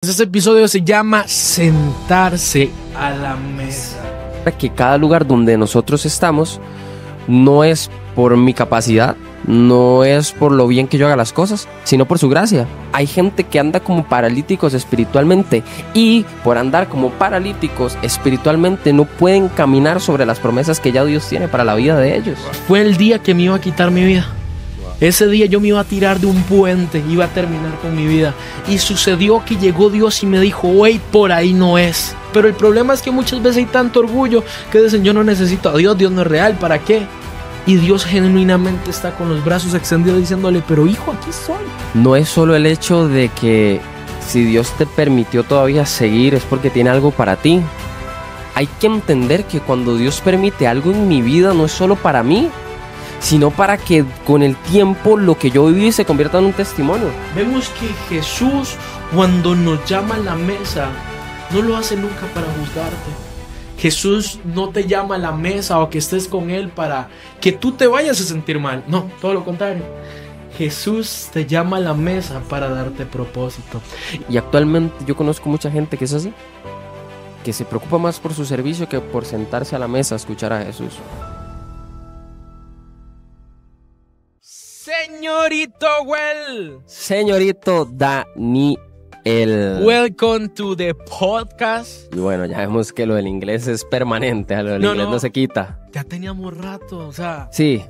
Este episodio se llama Sentarse a la mesa. Que cada lugar donde nosotros estamos no es por mi capacidad, no es por lo bien que yo haga las cosas, sino por su gracia. Hay gente que anda como paralíticos espiritualmente y por andar como paralíticos espiritualmente no pueden caminar sobre las promesas que ya Dios tiene para la vida de ellos. Fue el día que me iba a quitar mi vida. Ese día yo me iba a tirar de un puente, iba a terminar con mi vida. Y sucedió que llegó Dios y me dijo, wait, por ahí no es. Pero el problema es que muchas veces hay tanto orgullo que dicen, yo no necesito a Dios, Dios no es real, ¿para qué? Y Dios genuinamente está con los brazos extendidos diciéndole, pero hijo, aquí estoy. No es solo el hecho de que si Dios te permitió todavía seguir es porque tiene algo para ti. Hay que entender que cuando Dios permite algo en mi vida no es solo para mí, sino para que con el tiempo lo que yo viví se convierta en un testimonio. Vemos que Jesús, cuando nos llama a la mesa, no lo hace nunca para juzgarte. Jesús no te llama a la mesa o que estés con Él para que tú te vayas a sentir mal. No, todo lo contrario. Jesús te llama a la mesa para darte propósito. Y actualmente yo conozco mucha gente que es así, que se preocupa más por su servicio que por sentarse a la mesa a escuchar a Jesús. Señorito Well. Señorito Daniel. Welcome to the podcast. Y bueno, ya vemos que lo del inglés es permanente, lo del inglés no se quita. Ya teníamos rato, o sea. Sí.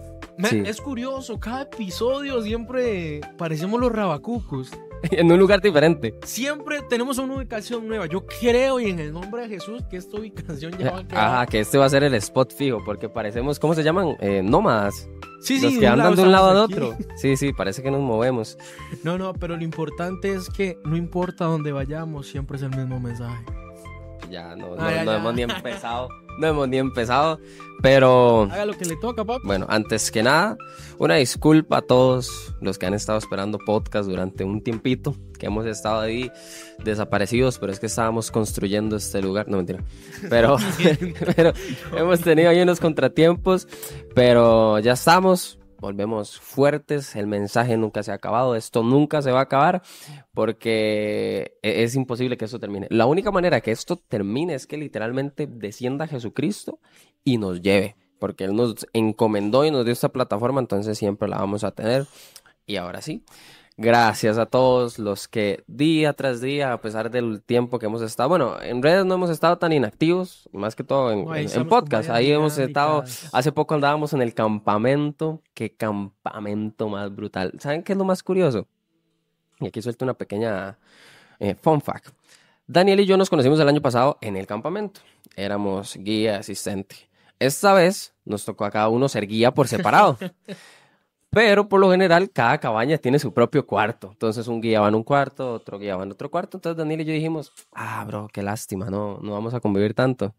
Es curioso, cada episodio siempre parecemos los rabacucos. En un lugar diferente. Siempre tenemos una ubicación nueva. Yo creo y en el nombre de Jesús que esta ubicación ya va a quedar. Ajá, que este va a ser el spot fijo, porque parecemos, ¿cómo se llaman? Nómadas. Sí, los que andan de un lado al otro. Sí, parece que nos movemos. No, pero lo importante es que no importa dónde vayamos, siempre es el mismo mensaje. Ya, no hemos ni empezado. No hemos ni empezado, pero... Haga lo que le toca, papi. Bueno, antes que nada, una disculpa a todos los que han estado esperando podcast durante un tiempito, que hemos estado ahí desaparecidos, pero es que estábamos construyendo este lugar. No, mentira. Pero hemos tenido ahí unos contratiempos, pero ya estamos. Volvemos fuertes, el mensaje nunca se ha acabado, esto nunca se va a acabar porque es imposible que esto termine. La única manera que esto termine es que literalmente descienda Jesucristo y nos lleve, porque Él nos encomendó y nos dio esta plataforma, entonces siempre la vamos a tener. Y ahora sí, gracias a todos los que día tras día, a pesar del tiempo que hemos estado, bueno, en redes no hemos estado tan inactivos, más que todo en podcast, ahí hemos estado, hace poco andábamos en el campamento, qué campamento más brutal. ¿Saben qué es lo más curioso? Y aquí suelto una pequeña fun fact. Daniel y yo nos conocimos el año pasado en el campamento, éramos guía asistente. Esta vez nos tocó a cada uno ser guía por separado. Pero por lo general cada cabaña tiene su propio cuarto. Entonces un guía va en un cuarto, otro guía va en otro cuarto. Entonces Daniel y yo dijimos, bro, qué lástima, no vamos a convivir tanto.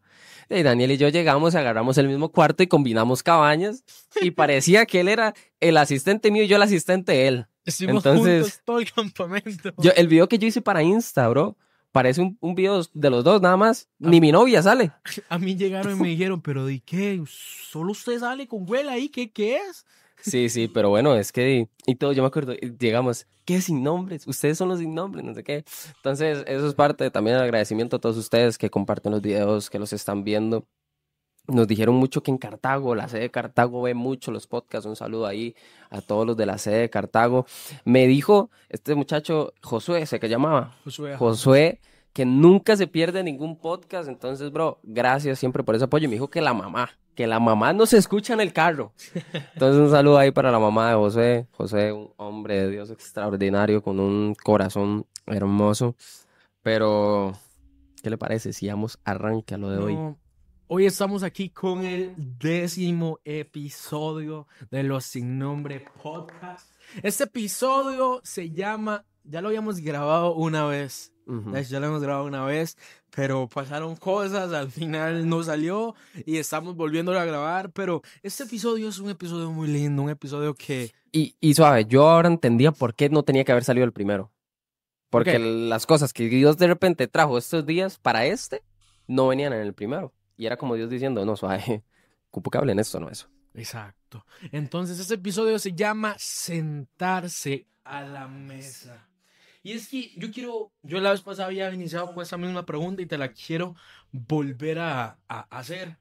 Y Daniel y yo llegamos, agarramos el mismo cuarto y combinamos cabañas. Y parecía que él era el asistente mío y yo el asistente de él. Estuvimos juntos todo el campamento. El video que yo hice para Insta, bro, parece un video de los dos nada más. Ni mi novia sale. A mí llegaron y me dijeron, pero ¿de qué? ¿Solo usted sale con Güell ahí? ¿Qué es? Sí, pero bueno, es que, y todo, yo me acuerdo, llegamos, ¿qué sin nombres? Ustedes son los sin nombres, no sé qué. Entonces, eso es parte también del agradecimiento a todos ustedes que comparten los videos, que los están viendo. Nos dijeron mucho que en Cartago, la sede de Cartago ve mucho los podcasts. Un saludo ahí a todos los de la sede de Cartago. Me dijo este muchacho, Josué, sé que llamaba. Josué, que nunca se pierde ningún podcast. Entonces, bro, gracias siempre por ese apoyo. Y me dijo que la mamá no se escucha en el carro. Entonces, un saludo ahí para la mamá de Josué. Josué, un hombre de Dios extraordinario, con un corazón hermoso. Pero, ¿qué le parece si damos arranque a lo de hoy? Hoy estamos aquí con el 10º episodio de Los Sin Nombre Podcast. Este episodio se llama, ya lo habíamos grabado una vez. Ya lo hemos grabado una vez, pero pasaron cosas, al final no salió y estamos volviéndolo a grabar. Pero este episodio es un episodio muy lindo, un episodio que... Y suave, yo ahora entendía por qué no tenía que haber salido el primero. Porque las cosas que Dios de repente trajo estos días para no venían en el primero. Y era como Dios diciendo, no, suave, cupo que hablen esto, no eso. Exacto. Entonces este episodio se llama Sentarse a la mesa. Y es que yo la vez pasada había iniciado con esa misma pregunta y te la quiero volver a hacer.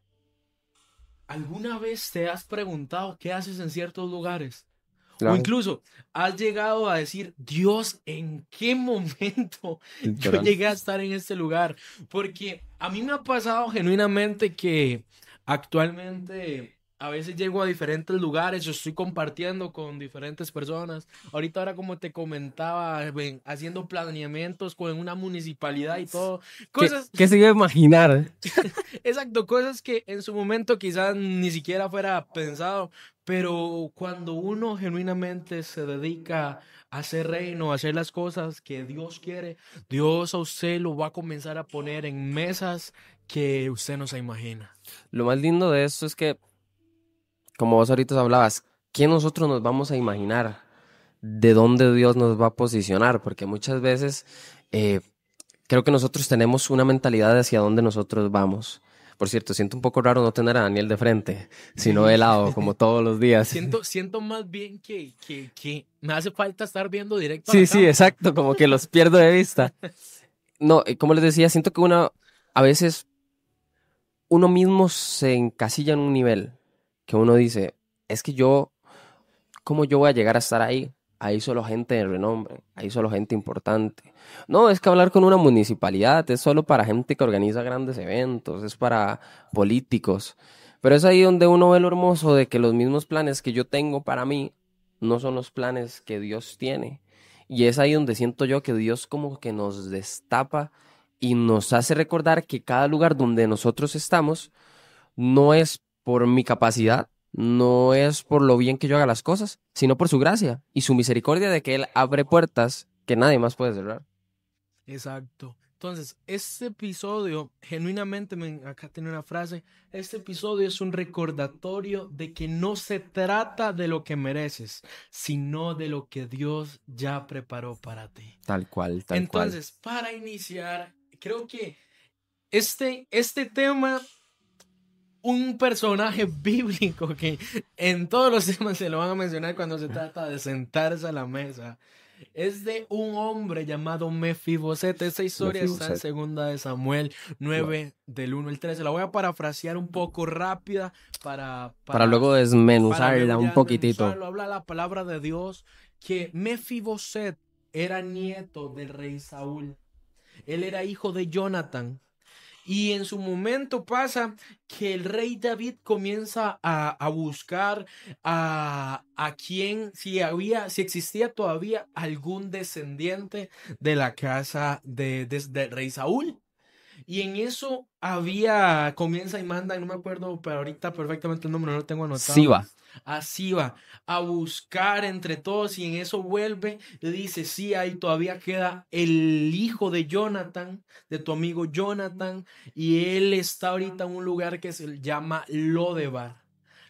¿Alguna vez te has preguntado qué haces en ciertos lugares? O Claro, incluso has llegado a decir, Dios, ¿en qué momento yo literal. llegué a estar en este lugar? Porque a mí me ha pasado genuinamente que actualmente a veces llego a diferentes lugares, yo estoy compartiendo con diferentes personas. Ahora como te comentaba, haciendo planeamientos con una municipalidad y todo. ¿Qué, Cosas, qué se iba a imaginar? exacto, cosas que en su momento quizás ni siquiera fuera pensado, pero cuando uno genuinamente se dedica a hacer reino, a hacer las cosas que Dios quiere, Dios a usted lo va a comenzar a poner en mesas que usted no se imagina. Lo más lindo de esto es que, como vos ahorita hablabas, ¿qué nosotros nos vamos a imaginar? ¿De dónde Dios nos va a posicionar? Porque muchas veces eh, creo que nosotros tenemos una mentalidad de hacia dónde nosotros vamos. Por cierto, siento un poco raro no tener a Daniel de frente, sino Sí. de lado, como todos los días. Siento más bien que me hace falta estar viendo directo a la Sí, sí, cámara. exacto, como que los pierdo de vista. No, como les decía, siento que a veces uno mismo se encasilla en un nivel que uno dice, es que ¿cómo yo voy a llegar a estar ahí? Ahí solo gente de renombre, ahí solo gente importante. No, es que hablar con una municipalidad es solo para gente que organiza grandes eventos, es para políticos. Pero es ahí donde uno ve lo hermoso de que los mismos planes que yo tengo para mí no son los planes que Dios tiene. Y es ahí donde siento yo que Dios como que nos destapa y nos hace recordar que cada lugar donde nosotros estamos no es por mi capacidad, no es por lo bien que yo haga las cosas, sino por su gracia y su misericordia de que Él abre puertas que nadie más puede cerrar. Exacto. Entonces, este episodio, genuinamente, acá tiene una frase, este episodio es un recordatorio de que no se trata de lo que mereces, sino de lo que Dios ya preparó para ti. Tal cual, tal cual. Entonces, para iniciar, creo que este tema, un personaje bíblico que en todos los temas se lo van a mencionar cuando se trata de sentarse a la mesa. Es de un hombre llamado Mefiboset. Esta historia está en Mefiboset. segunda de Samuel Wow. 9 del 1 al 13. La voy a parafrasear un poco rápida Para luego para luego desmenuzarla un ya poquitito. desmenuzarlo. Habla la palabra de Dios que Mefiboset era nieto del rey Saúl. Él era hijo de Jonathan. Y en su momento pasa que el rey David comienza a buscar a quien, si existía todavía algún descendiente de la casa del rey Saúl. Y en eso comienza y manda, no me acuerdo, pero ahorita perfectamente el nombre no lo tengo anotado. Siba. Así va, a buscar entre todos y en eso vuelve y dice, sí, ahí todavía queda el hijo de Jonathan, de tu amigo Jonathan, y él está ahorita en un lugar que se llama Lodebar.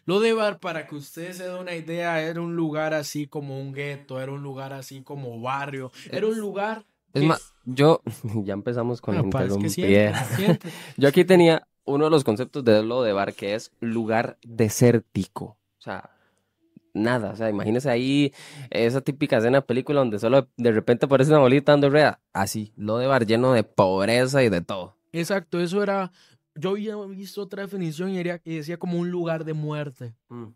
Lodebar, para que ustedes se den una idea, era un lugar así como un gueto, era un lugar así como barrio, era un lugar Es que, más, ya empezamos con la es que interrumpida. siempre, siempre. Yo aquí tenía uno de los conceptos de lo de bar que es lugar desértico. O sea, nada. O sea, imagínese ahí esa típica escena de película donde solo de repente aparece una bolita dando rueda. Así, lo de bar lleno de pobreza y de todo. Exacto, eso era, yo había visto otra definición y decía como un lugar de muerte, Mm,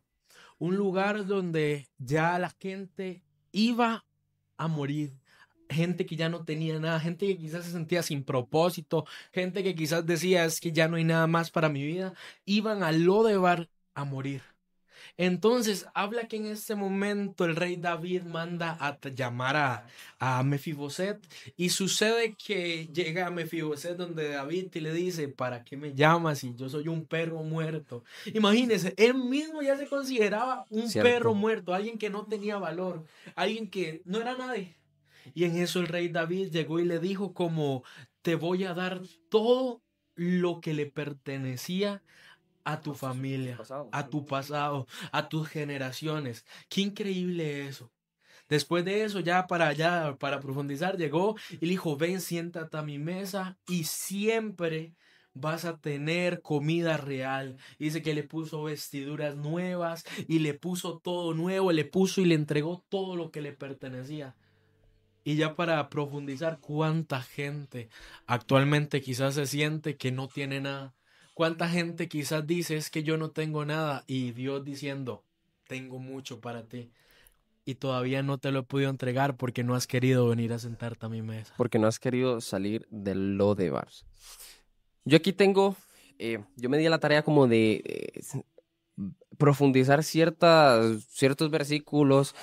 un lugar donde ya la gente iba a morir, gente que ya no tenía nada, gente que quizás se sentía sin propósito, gente que quizás decía es que ya no hay nada más para mi vida, iban a Lodebar a morir. Entonces, habla que en este momento el rey David manda llamar a Mefiboset y sucede que llega a Mefiboset donde David y le dice, ¿para qué me llamas si yo soy un perro muerto? Imagínense, él mismo ya se consideraba un perro cierto. muerto, alguien que no tenía valor, alguien que no era nadie. Y en eso el rey David llegó y le dijo como, te voy a dar todo lo que le pertenecía a tu familia, Pasado. a tu pasado, a tus generaciones. Qué increíble eso. Después de eso, para profundizar, llegó y le dijo, ven, siéntate a mi mesa y siempre vas a tener comida real. Dice que le puso vestiduras nuevas y le puso todo nuevo, le puso y le entregó todo lo que le pertenecía. Y ya para profundizar, ¿cuánta gente actualmente quizás se siente que no tiene nada? ¿Cuánta gente quizás dice es que yo no tengo nada y Dios diciendo, tengo mucho para ti y todavía no te lo he podido entregar porque no has querido venir a sentarte a mi mesa? Porque no has querido salir del Lodebar. Yo aquí tengo, yo me di a la tarea como de profundizar ciertos versículos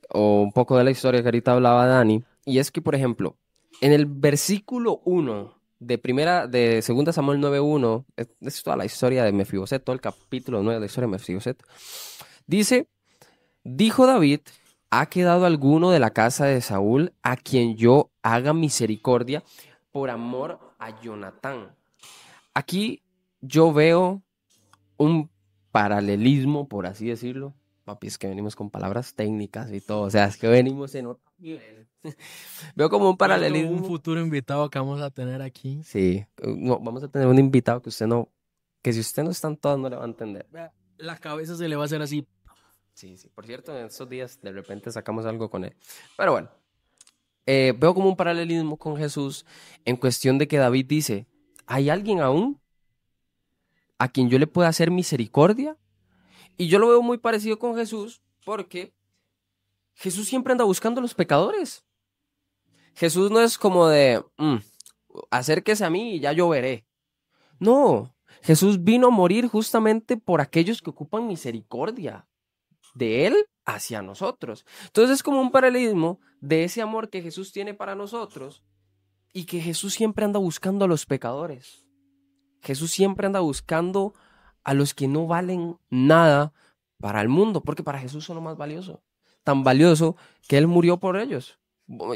o un poco de la historia que ahorita hablaba Dani. Y es que, por ejemplo, en el versículo 1 de segunda Samuel 9:1, es toda la historia de Mefiboset, todo el capítulo 9 de la historia de Mefiboset, dice, dijo David, ¿ha quedado alguno de la casa de Saúl a quien yo haga misericordia por amor a Jonatán? Aquí yo veo un paralelismo, por así decirlo. Papi, es que venimos con palabras técnicas y todo, o sea, es que venimos en otro nivel. Veo como un Esto, un paralelismo. futuro invitado que vamos a tener aquí. Sí, no, vamos a tener un invitado que si usted no está en todo, no le va a entender. Vea, la cabeza se le va a hacer así. Sí, sí, por cierto, en estos días de repente sacamos algo con él. Pero bueno, veo como un paralelismo con Jesús en cuestión de que David dice, ¿hay alguien aún a quien yo le pueda hacer misericordia? Y yo lo veo muy parecido con Jesús porque Jesús siempre anda buscando a los pecadores. Jesús no es como de, acérquese a mí y ya yo veré. No, Jesús vino a morir justamente por aquellos que ocupan misericordia de Él hacia nosotros. Entonces es como un paralelismo de ese amor que Jesús tiene para nosotros y que Jesús siempre anda buscando a los pecadores. Jesús siempre anda buscando a los que no valen nada para el mundo, porque para Jesús son lo más valioso. Tan valioso que Él murió por ellos.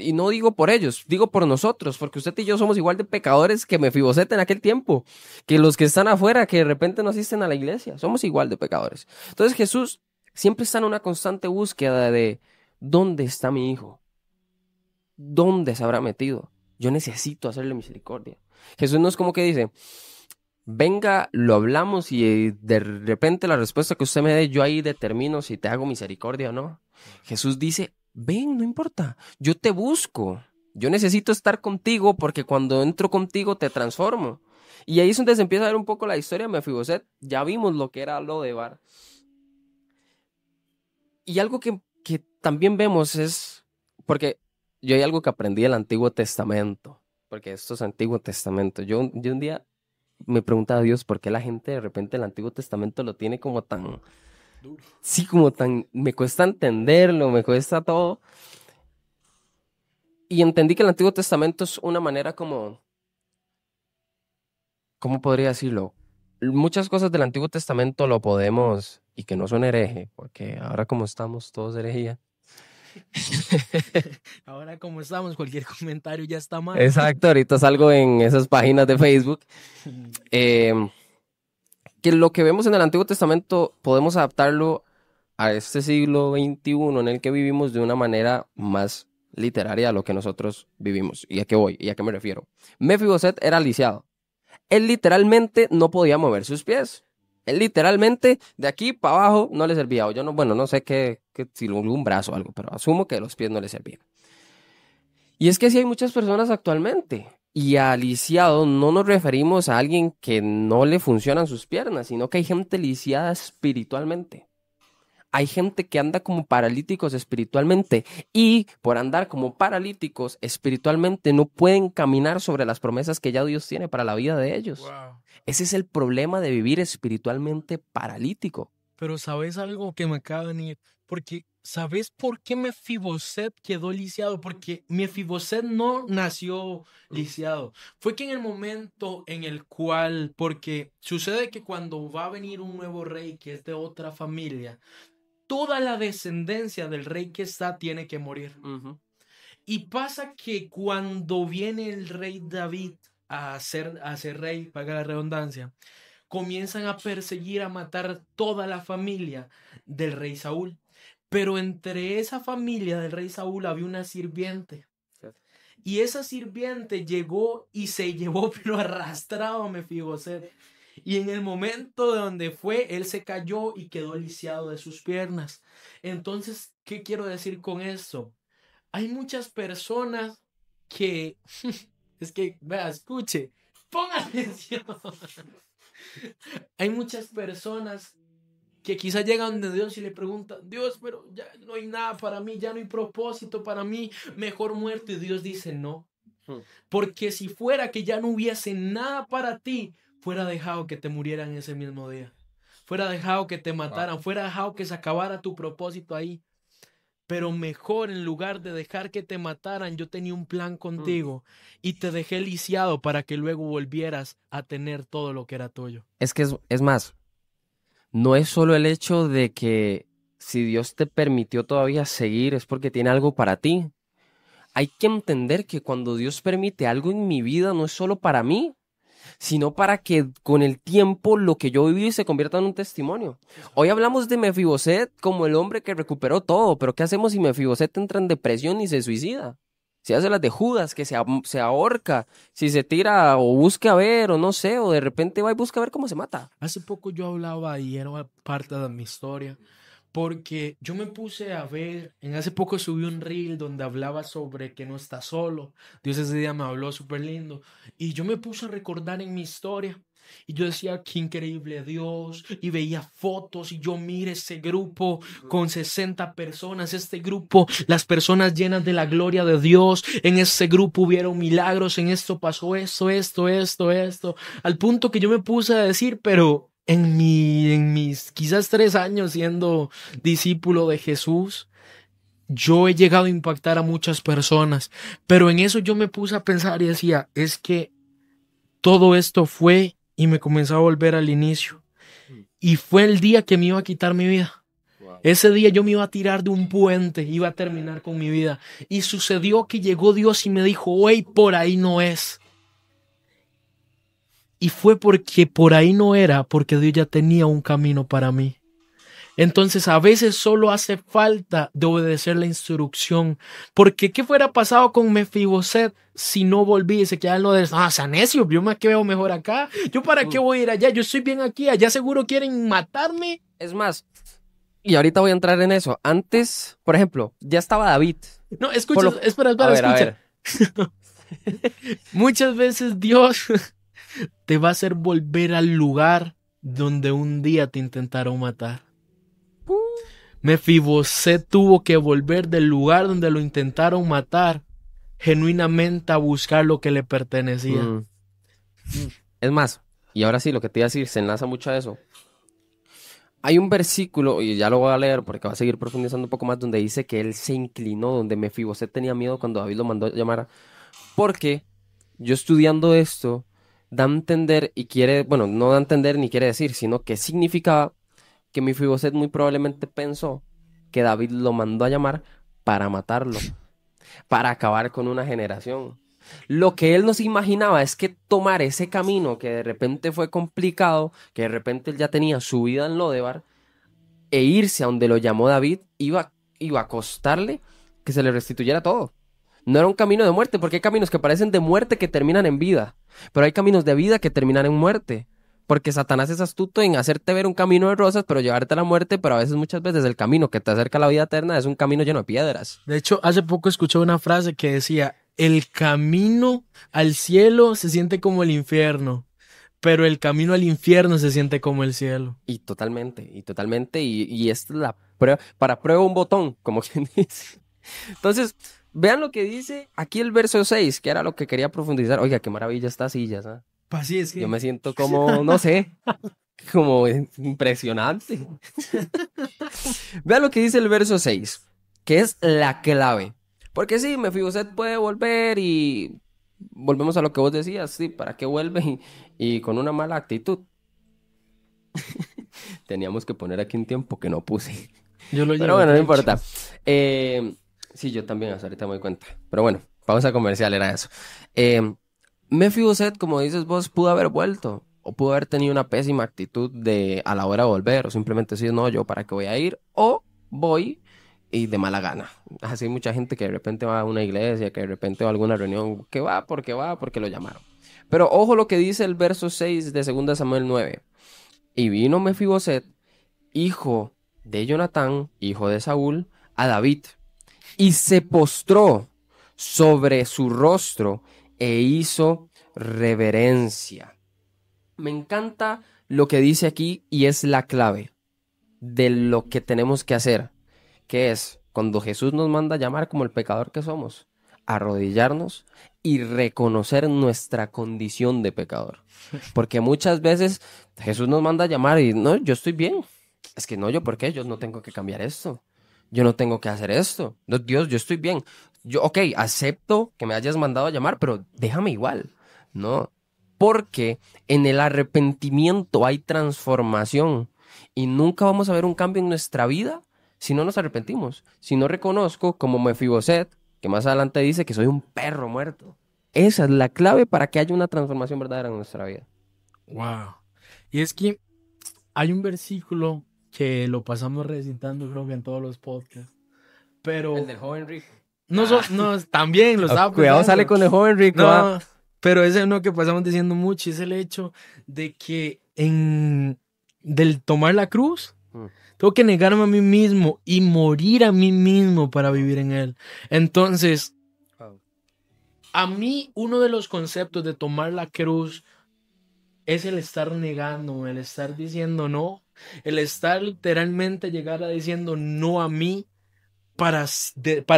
Y no digo por ellos, digo por nosotros, porque usted y yo somos igual de pecadores que Mefiboset en aquel tiempo, que los que están afuera, que de repente no asisten a la iglesia, somos igual de pecadores. Entonces Jesús siempre está en una constante búsqueda de ¿dónde está mi hijo? ¿Dónde se habrá metido? Yo necesito hacerle misericordia. Jesús no es como que dice, venga, lo hablamos y de repente la respuesta que usted me dé, yo ahí determino si te hago misericordia o no. Jesús dice, ven, no importa, yo te busco. Yo necesito estar contigo porque cuando entro contigo te transformo. Y ahí es donde se empieza a ver un poco la historia de Mefiboset. Ya vimos lo que era Lodebar. Y algo que también vemos es, porque yo hay algo que aprendí del Antiguo Testamento, porque esto es Antiguo Testamento. Yo un día me preguntaba a Dios por qué la gente de repente el Antiguo Testamento lo tiene como tan, Duro. sí, como tan, me cuesta entenderlo, me cuesta todo. Y entendí que el Antiguo Testamento es una manera como, ¿cómo podría decirlo? Muchas cosas del Antiguo Testamento lo podemos, y que no son hereje, porque ahora como estamos todos herejía. Ahora como estamos, cualquier comentario ya está mal. Exacto, ahorita salgo en esas páginas de Facebook. Que lo que vemos en el Antiguo Testamento podemos adaptarlo a este siglo XXI en el que vivimos de una manera más literaria a lo que nosotros vivimos. ¿Y a qué voy? ¿Y a qué me refiero? Mefiboset era lisiado. Él literalmente no podía mover sus pies. Él literalmente de aquí para abajo no le servía. O yo no, bueno, no sé si un brazo o algo, pero asumo que los pies no le servían. Y es que sí hay muchas personas actualmente. Y a lisiado no nos referimos a alguien que no le funcionan sus piernas, sino que hay gente lisiada espiritualmente. Hay gente que anda como paralíticos espiritualmente y por andar como paralíticos espiritualmente no pueden caminar sobre las promesas que ya Dios tiene para la vida de ellos. Wow. Ese es el problema de vivir espiritualmente paralítico. Pero ¿sabes algo que me acaba de venir? Porque ¿sabes por qué Mefiboset quedó lisiado? Porque Mefiboset no nació lisiado. Fue que en el momento en el cual, porque sucede que cuando va a venir un nuevo rey que es de otra familia, toda la descendencia del rey que está tiene que morir. Y pasa que cuando viene el rey David a ser rey, paga la redundancia, comienzan a perseguir, a matar toda la familia del rey Saúl. Pero entre esa familia del rey Saúl había una sirviente. Y esa sirviente llegó y se llevó, pero arrastrado a Mefiboset. Y en el momento de donde fue, él se cayó y quedó lisiado de sus piernas. Entonces, ¿qué quiero decir con esto? Hay muchas personas que, es que, vea, escuche, ponga atención. Hay muchas personas que quizás llegan de Dios y le preguntan, Dios, pero ya no hay nada para mí, ya no hay propósito para mí, mejor muerto. Y Dios dice, no, porque si fuera que ya no hubiese nada para ti, fuera dejado que te murieran ese mismo día, fuera dejado que te mataran, fuera dejado que se acabara tu propósito ahí. Pero mejor, en lugar de dejar que te mataran, yo tenía un plan contigo y te dejé lisiado para que luego volvieras a tener todo lo que era tuyo. Es que es más, no es solo el hecho de que si Dios te permitió todavía seguir, es porque tiene algo para ti. Hay que entender que cuando Dios permite algo en mi vida, no es solo para mí, sino para que con el tiempo lo que yo viví se convierta en un testimonio. Hoy hablamos de Mefiboset como el hombre que recuperó todo, pero ¿qué hacemos si Mefiboset entra en depresión y se suicida? Si hace las de Judas, que se ahorca, si se tira o busca ver o no sé, o de repente va y busca ver cómo se mata. Hace poco yo hablaba y era parte de mi historia, porque yo me puse a ver, en hace poco subí un reel donde hablaba sobre que no estás solo. Dios ese día me habló súper lindo y yo me puse a recordar en mi historia y yo decía, qué increíble Dios, y veía fotos y yo mire ese grupo con 60 personas, este grupo, las personas llenas de la gloria de Dios, en ese grupo hubieron milagros, en esto pasó esto, al punto que yo me puse a decir, pero en mis quizás 3 años siendo discípulo de Jesús, yo he llegado a impactar a muchas personas, pero en eso yo me puse a pensar y decía, es que todo esto fue y me comenzó a volver al inicio. Y fue el día que me iba a quitar mi vida. Ese día yo me iba a tirar de un puente, iba a terminar con mi vida. Y sucedió que llegó Dios y me dijo, hey, por ahí no es. Y fue porque por ahí no era, porque Dios ya tenía un camino para mí. Entonces a veces solo hace falta de obedecer la instrucción. Porque ¿qué fuera pasado con Mefiboset si no volví y se quedaba en lo de, Sanecio, yo me quedo mejor acá? ¿Yo para qué voy a ir allá? Yo estoy bien aquí, allá seguro quieren matarme. Es más, y ahorita voy a entrar en eso. Antes, por ejemplo, ya estaba David. No, escucha, espera, escucha. Muchas veces Dios te va a hacer volver al lugar donde un día te intentaron matar. Mefiboset tuvo que volver del lugar donde lo intentaron matar genuinamente a buscar lo que le pertenecía. Es más, y ahora sí, lo que te iba a decir se enlaza mucho a eso. Hay un versículo, y ya lo voy a leer porque va a seguir profundizando un poco más, donde dice que él se inclinó, donde Mefiboset tenía miedo cuando David lo mandó a llamar. Porque yo estudiando esto, da a entender y quiere, bueno, no da a entender ni quiere decir, sino que significaba que Mefiboset muy probablemente pensó que David lo mandó a llamar para matarlo, para acabar con una generación. Lo que él no se imaginaba es que tomar ese camino que de repente fue complicado, que de repente él ya tenía su vida en Lodebar, e irse a donde lo llamó David, iba a costarle que se le restituyera todo. No era un camino de muerte, porque hay caminos que parecen de muerte que terminan en vida, pero hay caminos de vida que terminan en muerte. Porque Satanás es astuto en hacerte ver un camino de rosas, pero llevarte a la muerte, pero a veces, muchas veces, el camino que te acerca a la vida eterna es un camino lleno de piedras. De hecho, hace poco escuché una frase que decía, el camino al cielo se siente como el infierno, pero el camino al infierno se siente como el cielo. Y totalmente, y esta es la prueba, para prueba un botón, como quien dice. Entonces, vean lo que dice aquí el verso 6, que era lo que quería profundizar. Oiga, qué maravilla estas sillas, ¿eh? Así es que... Yo me siento como, no sé, como impresionante. Vean lo que dice el verso 6, que es la clave. Porque sí, Mefiboset puede volver y volvemos a lo que vos decías, sí, ¿para qué vuelve? Y con una mala actitud. Teníamos que poner aquí un tiempo que no puse. Pero bueno, no importa. Sí, yo también, hasta ahorita me doy cuenta. Pero bueno, pausa comercial era eso. Mefiboset, como dices vos, pudo haber vuelto o pudo haber tenido una pésima actitud a la hora de volver, o simplemente decir, no, yo para qué voy a ir, o voy y de mala gana. Así hay mucha gente que de repente va a una iglesia, que de repente va a alguna reunión, que va porque lo llamaron. Pero ojo lo que dice el verso 6 de 2 Samuel 9. Y vino Mefiboset, hijo de Jonatán, hijo de Saúl, a David, y se postró sobre su rostro e hizo reverencia. Me encanta lo que dice aquí y es la clave de lo que tenemos que hacer, que es cuando Jesús nos manda a llamar como el pecador que somos, arrodillarnos y reconocer nuestra condición de pecador. Porque muchas veces Jesús nos manda a llamar y no, yo estoy bien. Es que no, ¿yo por qué? Yo no tengo que cambiar esto. Yo no tengo que hacer esto. No, Dios, yo estoy bien. Yo, ok, acepto que me hayas mandado a llamar, pero déjame igual. No, porque en el arrepentimiento hay transformación y nunca vamos a ver un cambio en nuestra vida si no nos arrepentimos. Si no reconozco, como Mefiboset, que más adelante dice que soy un perro muerto. Esa es la clave para que haya una transformación verdadera en nuestra vida. Wow. Y es que hay un versículo que lo pasamos recitando creo que en todos los podcasts. Pero El del joven rico. no, no también lo estaba Cuidado, pensando. sale con el joven rico. No, pero ese es uno que pasamos diciendo mucho, es el hecho de que del tomar la cruz, tengo que negarme a mí mismo y morir a mí mismo para vivir en él. Entonces, a mí uno de los conceptos de tomar la cruz es el estar negando, el estar diciendo no, el estar literalmente llegar a diciendo no a mí para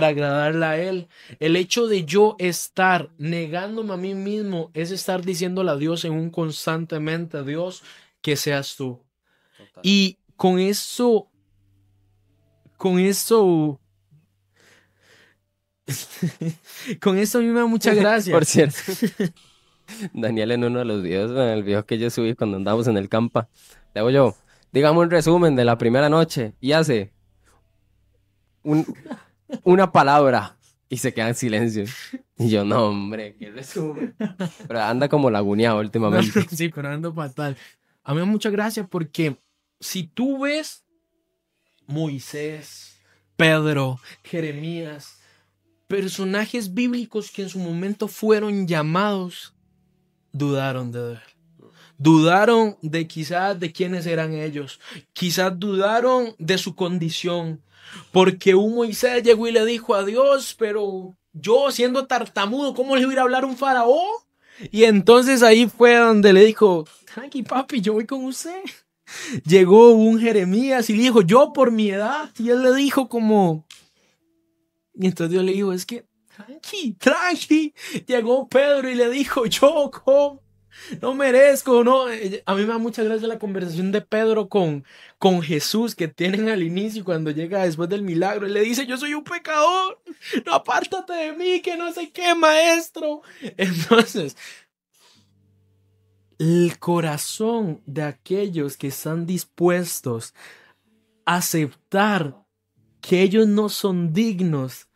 agradarle a él. El hecho de yo estar negándome a mí mismo es estar diciéndole a Dios en un constantemente, Dios, que seas tú. Total. Y con eso, con eso a mí me da mucha gracia. Por cierto, Daniel en uno de los videos, en el video que yo subí cuando andamos en el campa, le hago yo, digamos un resumen de la primera noche y hace una palabra y se queda en silencio. Y yo, no, hombre, qué resumen. Pero anda como laguneado últimamente. Sí, pero ando fatal. A mí me da mucha gracia porque si tú ves Moisés, Pedro, Jeremías, personajes bíblicos que en su momento fueron llamados, dudaron de él. Dudaron de quizás de quiénes eran ellos. Quizás dudaron de su condición. Porque un Moisés llegó y le dijo a Dios, pero yo siendo tartamudo, ¿cómo le voy a ir a hablar a un faraón? Y entonces ahí fue donde le dijo, tranqui papi, yo voy con usted. Llegó un Jeremías y le dijo, yo por mi edad. Y él le dijo como... Y entonces Dios le dijo, es que tranqui. Llegó Pedro y le dijo, yo no merezco, no. A mí me da mucha gracia la conversación de Pedro con Jesús que tienen al inicio cuando llega después del milagro. Él le dice, yo soy un pecador, no, apártate de mí, que no sé qué, maestro. Entonces, el corazón de aquellos que están dispuestos a aceptar que ellos no son dignos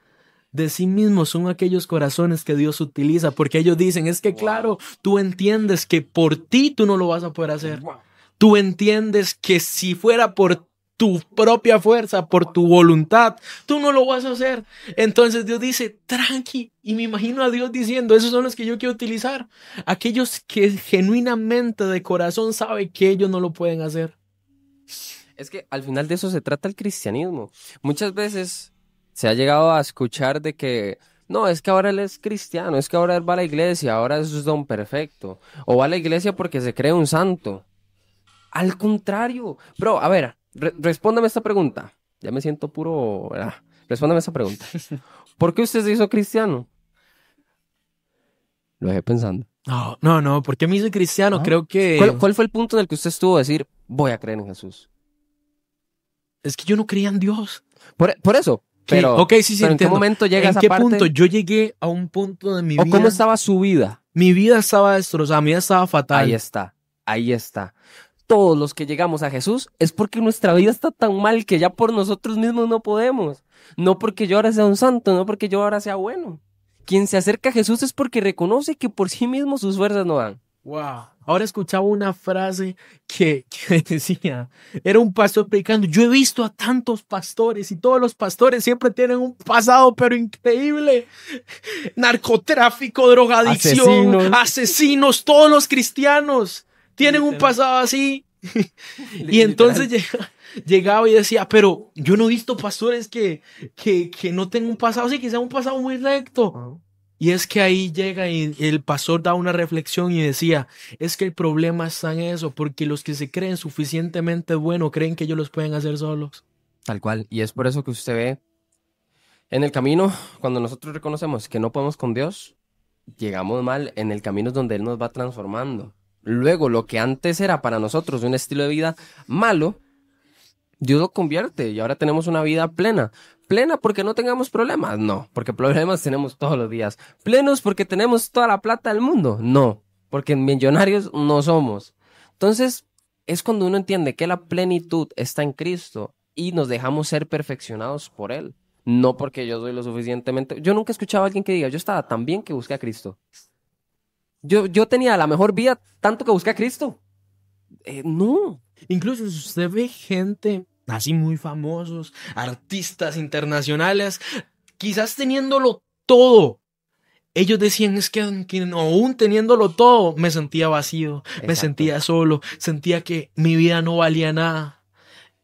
de sí mismos son aquellos corazones que Dios utiliza, porque ellos dicen, es que claro, tú entiendes que por ti tú no lo vas a poder hacer. Tú entiendes que si fuera por tu propia fuerza, por tu voluntad, tú no lo vas a hacer. Entonces Dios dice, tranqui, y me imagino a Dios diciendo, esos son los que yo quiero utilizar. Aquellos que genuinamente de corazón saben que ellos no lo pueden hacer. Es que al final de eso se trata el cristianismo. Muchas veces se ha llegado a escuchar de que, no, es que ahora él es cristiano, es que ahora él va a la iglesia, ahora eso es don perfecto. O va a la iglesia porque se cree un santo. Al contrario. Bro, a ver, respóndame esta pregunta. Ya me siento puro... Respóndame esta pregunta. ¿Por qué usted se hizo cristiano? Lo dejé pensando. No, ¿por qué me hice cristiano? ¿Ah? Creo que... ¿Cuál fue el punto en el que usted estuvo a decir, voy a creer en Jesús? Es que yo no creía en Dios. Por eso. Pero, ok, sí, pero ¿en qué momento llega esa parte? ¿En qué punto? Yo llegué a un punto de mi vida. ¿O cómo estaba su vida? Mi vida estaba destrozada, mi vida estaba fatal. Ahí está. Todos los que llegamos a Jesús es porque nuestra vida está tan mal que ya por nosotros mismos no podemos. No porque yo ahora sea un santo, no porque yo ahora sea bueno. Quien se acerca a Jesús es porque reconoce que por sí mismo sus fuerzas no dan. Wow. Ahora escuchaba una frase que decía, era un pastor predicando, yo he visto a tantos pastores y todos los pastores siempre tienen un pasado pero increíble. Narcotráfico, drogadicción, asesinos, todos los cristianos tienen un pasado así. Y entonces llegaba y decía, pero yo no he visto pastores que no tengan un pasado así, que sea un pasado muy recto. Ajá. Y es que ahí llega y el pastor da una reflexión y decía, es que el problema está en eso, porque los que se creen suficientemente buenos creen que ellos los pueden hacer solos. Tal cual. Y es por eso que usted ve en el camino, cuando nosotros reconocemos que no podemos con Dios, llegamos mal. En el camino es donde Él nos va transformando. Luego, lo que antes era para nosotros un estilo de vida malo, Dios lo convierte y ahora tenemos una vida plena. ¿Plena porque no tengamos problemas? No, porque problemas tenemos todos los días. ¿Plenos porque tenemos toda la plata del mundo? No, porque millonarios no somos. Entonces, es cuando uno entiende que la plenitud está en Cristo y nos dejamos ser perfeccionados por Él. No porque yo soy lo suficientemente... Yo nunca he escuchado a alguien que diga, yo estaba tan bien que busqué a Cristo. Yo tenía la mejor vida tanto que busqué a Cristo. No. Incluso si usted ve gente así muy famosos, artistas internacionales, quizás teniéndolo todo, ellos decían, es que aún teniéndolo todo, me sentía vacío, me Exacto. sentía solo, sentía que mi vida no valía nada.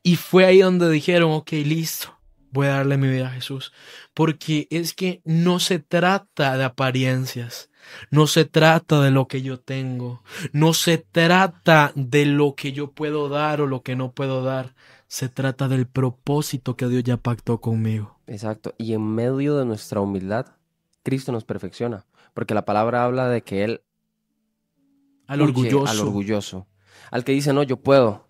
Y fue ahí donde dijeron, ok, listo, voy a darle mi vida a Jesús. Porque es que no se trata de apariencias, no se trata de lo que yo tengo, no se trata de lo que yo puedo dar o lo que no puedo dar. Se trata del propósito que Dios ya pactó conmigo. Exacto. Y en medio de nuestra humildad, Cristo nos perfecciona. Porque la palabra habla de que Él Al huye al orgulloso. orgulloso. Al que dice, no, yo puedo.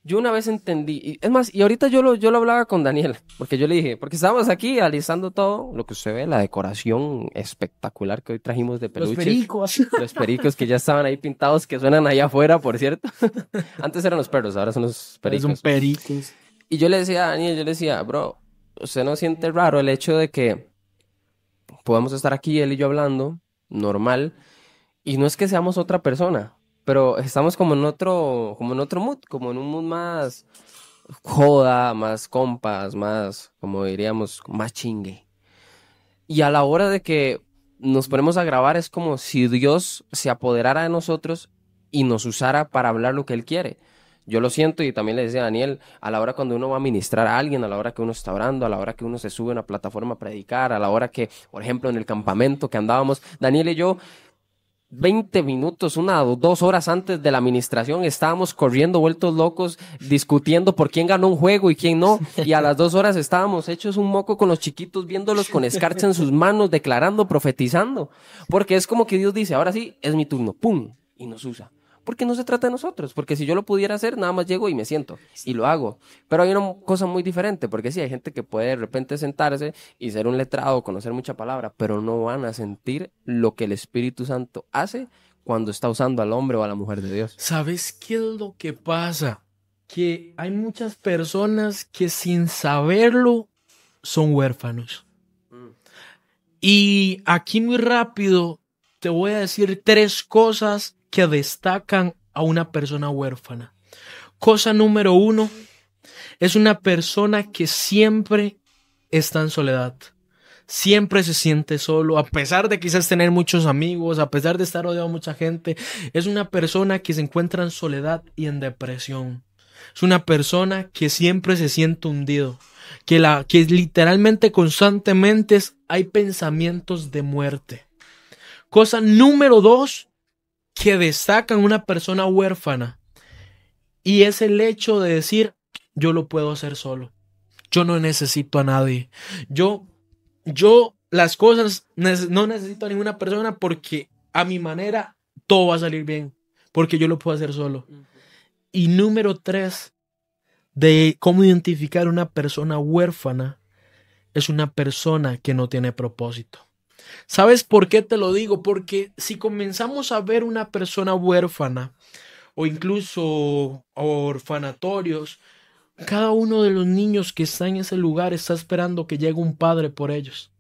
Yo una vez entendí, y es más, y ahorita yo lo hablaba con Daniel, porque yo le dije, porque estábamos aquí alisando todo lo que usted ve, la decoración espectacular que hoy trajimos de Los peluches. pericos. Los pericos que ya estaban ahí pintados, que suenan allá afuera, por cierto. Antes eran los perros, ahora son los Son pericos. pericos. Y yo le decía a Daniel, yo le decía, bro, ¿usted no siente raro el hecho de que podamos estar aquí, él y yo hablando, normal, y no es que seamos otra persona, pero estamos como en otro mood, como en un mood más joda, más compas, más, como diríamos, más chingue. Y a la hora de que nos ponemos a grabar es como si Dios se apoderara de nosotros y nos usara para hablar lo que Él quiere. Yo lo siento y también le decía a Daniel, a la hora cuando uno va a ministrar a alguien, a la hora que uno está orando, a la hora que uno se sube a una plataforma a predicar, a la hora que, por ejemplo, en el campamento que andábamos, Daniel y yo, 20 minutos, 1 o 2 horas antes de la administración, estábamos corriendo, vueltos locos, discutiendo por quién ganó un juego y quién no. Y a las 2 horas estábamos hechos un moco con los chiquitos, viéndolos con escarcha en sus manos, declarando, profetizando. Porque es como que Dios dice, ahora sí, es mi turno, ¡pum! Y nos usa. Porque no se trata de nosotros, porque si yo lo pudiera hacer, nada más llego y me siento y lo hago. Pero hay una cosa muy diferente, porque sí, hay gente que puede de repente sentarse y ser un letrado, conocer mucha palabra, pero no van a sentir lo que el Espíritu Santo hace cuando está usando al hombre o a la mujer de Dios. ¿Sabes qué es lo que pasa? Que hay muchas personas que sin saberlo son huérfanos. Y aquí muy rápido te voy a decir 3 cosas que destacan a una persona huérfana. Cosa número 1, es una persona que siempre está en soledad. Siempre se siente solo, a pesar de quizás tener muchos amigos, a pesar de estar rodeado de mucha gente. Es una persona que se encuentra en soledad y en depresión. Es una persona que siempre se siente hundido, que literalmente constantemente hay pensamientos de muerte. Cosa número 2 que destacan una persona huérfana, y es el hecho de decir, yo lo puedo hacer solo. Yo no necesito a nadie. Yo las cosas no necesito a ninguna persona porque a mi manera todo va a salir bien, porque yo lo puedo hacer solo. Y número 3 de cómo identificar una persona huérfana es una persona que no tiene propósito. ¿Sabes por qué te lo digo? Porque si comenzamos a ver una persona huérfana o incluso orfanatorios, cada uno de los niños que está en ese lugar está esperando que llegue un padre por ellos.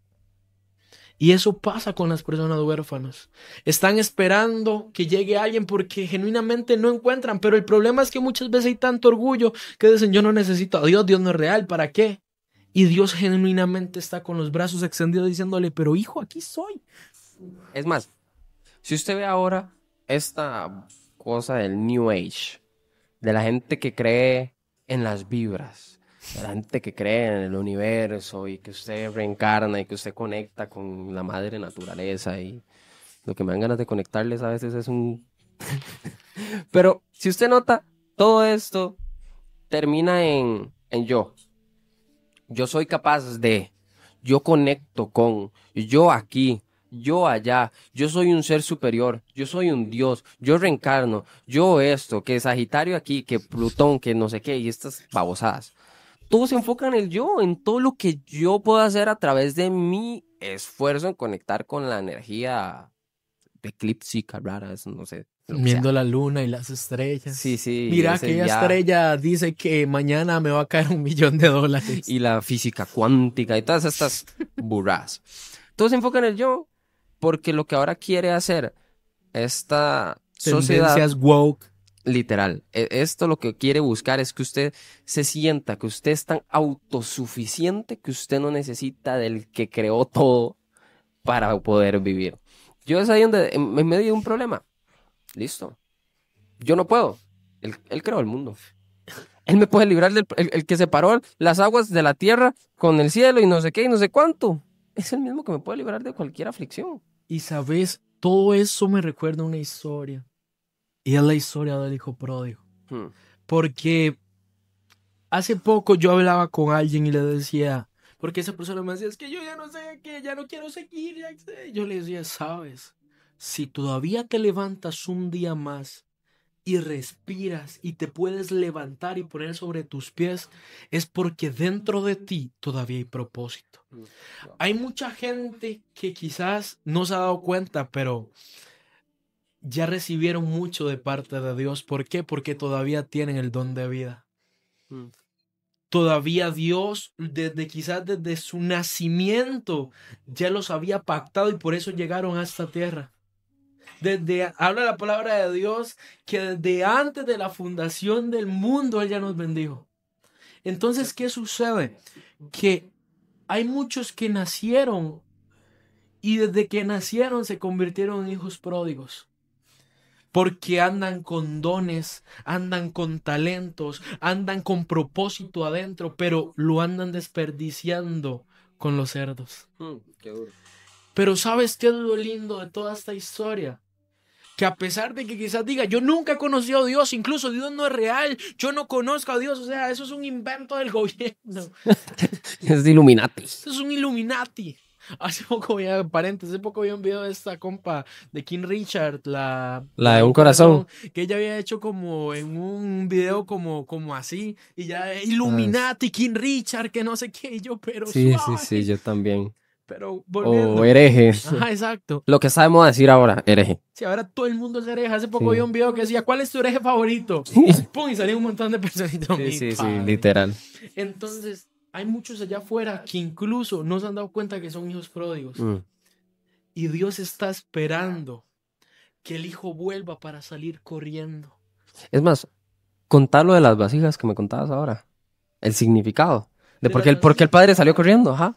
Y eso pasa con las personas huérfanas. Están esperando que llegue alguien porque genuinamente no encuentran. Pero el problema es que muchas veces hay tanto orgullo que dicen, yo no necesito a Dios, Dios no es real, ¿para qué? Y Dios genuinamente está con los brazos extendidos diciéndole, pero hijo, aquí soy. Es más, si usted ve ahora esta cosa del New Age, de la gente que cree en las vibras, de la gente que cree en el universo y que usted reencarna y que usted conecta con la madre naturaleza y lo que me dan ganas de conectarles a veces es un... Pero si usted nota, todo esto termina en yo. Yo soy capaz de, yo conecto con, yo aquí, yo allá, yo soy un ser superior, yo soy un dios, yo reencarno, yo esto, que Sagitario aquí, que Plutón, que no sé qué, y estas babosadas. Todo se enfoca en el yo, en todo lo que yo puedo hacer a través de mi esfuerzo en conectar con la energía eclíptica, rara, eso no sé, lo que sea. Viendo la luna y las estrellas. Sí, sí, Mira, ese aquella ya... estrella dice que mañana me va a caer $1.000.000. Y la física cuántica y todas estas burras. Todo se enfoca en el yo, porque lo que ahora quiere hacer esta sociedad, Tendencias woke. literal, esto lo que quiere buscar es que usted se sienta que usted es tan autosuficiente que usted no necesita del que creó todo para poder vivir. Yo es ahí donde, en medio de un problema, listo, yo no puedo, él creó el mundo. Él me puede librar del el que separó las aguas de la tierra con el cielo y no sé qué y no sé cuánto. Es el mismo que me puede librar de cualquier aflicción. Y sabes, todo eso me recuerda una historia. Y es la historia del hijo pródigo. Porque hace poco yo hablaba con alguien y le decía, porque esa persona me decía, es que yo ya no sé qué, ya no quiero seguir. Ya sé". Yo le decía, sabes, si todavía te levantas un día más y respiras y te puedes levantar y poner sobre tus pies, es porque dentro de ti todavía hay propósito. Hay mucha gente que quizás no se ha dado cuenta, pero ya recibieron mucho de parte de Dios. ¿Por qué? Porque todavía tienen el don de vida. Todavía Dios, quizás desde su nacimiento, ya los había pactado y por eso llegaron a esta tierra. Habla la palabra de Dios que desde antes de la fundación del mundo Él ya nos bendijo. Entonces, ¿qué sucede? Que hay muchos que nacieron y desde que nacieron se convirtieron en hijos pródigos. Porque andan con dones, andan con talentos, andan con propósito adentro, pero lo andan desperdiciando con los cerdos. Qué duro. Pero ¿sabes qué es lo lindo de toda esta historia? Que a pesar de que quizás diga, yo nunca he conocido a Dios, incluso Dios no es real, yo no conozco a Dios, o sea, eso es un invento del gobierno. Es de Illuminati. Eso es un Illuminati. Hace poco vi un video de esta compa de King Richard, la de un corazón. que ella había hecho como en un video como así, y ya Illuminati, King Richard, que no sé qué, y yo, pero Sí, suave. sí, yo también. Pero volviendo. O hereje. Ajá, exacto. Lo que sabemos decir ahora, hereje. Sí, ahora todo el mundo es hereje. Hace poco vi un video que decía, ¿cuál es tu hereje favorito? Pum, y salía un montón de personitas. Sí, literal. Entonces, hay muchos allá afuera que incluso no se han dado cuenta que son hijos pródigos. Y Dios está esperando que el hijo vuelva para salir corriendo. Es más, contar lo de las vasijas que me contabas ahora. El significado. De por qué el padre salió corriendo, ajá.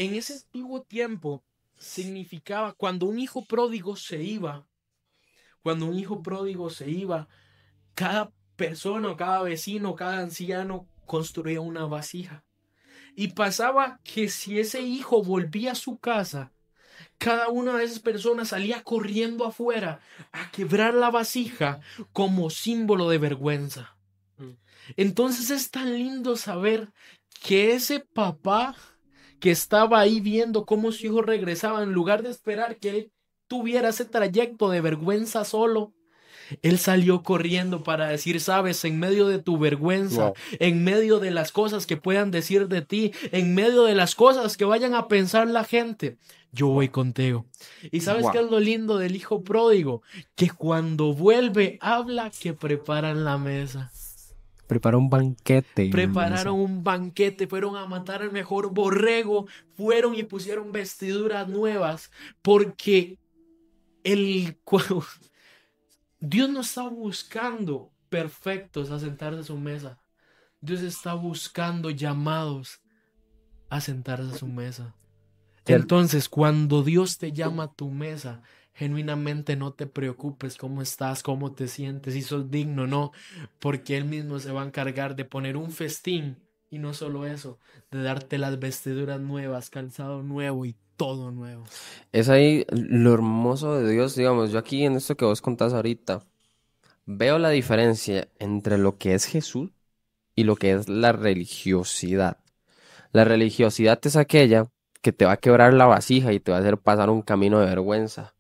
En ese antiguo tiempo significaba cuando un hijo pródigo se iba, cada persona, cada vecino, cada anciano construía una vasija. Y pasaba que si ese hijo volvía a su casa, cada una de esas personas salía corriendo afuera a quebrar la vasija como símbolo de vergüenza. Entonces es tan lindo saber que ese papá que estaba ahí viendo cómo su hijo regresaba, en lugar de esperar que él tuviera ese trayecto de vergüenza solo, él salió corriendo para decir, sabes, en medio de tu vergüenza, en medio de las cosas que puedan decir de ti, en medio de las cosas que vayan a pensar la gente, yo voy contigo. ¿Y sabes qué es lo lindo del hijo pródigo? Que cuando vuelve, habla que preparan la mesa. Prepararon un banquete. Prepararon un banquete, fueron a matar al mejor borrego, fueron y pusieron vestiduras nuevas, porque Dios no está buscando perfectos a sentarse a su mesa. Dios está buscando llamados a sentarse a su mesa. Entonces, cuando Dios te llama a tu mesa, genuinamente no te preocupes cómo estás, cómo te sientes, si sos digno o no, porque Él mismo se va a encargar de poner un festín y no solo eso, de darte las vestiduras nuevas, calzado nuevo y todo nuevo. Es ahí lo hermoso de Dios, digamos, yo aquí en esto que vos contás ahorita, veo la diferencia entre lo que es Jesús y lo que es la religiosidad. La religiosidad es aquella que te va a quebrar la vasija y te va a hacer pasar un camino de vergüenza.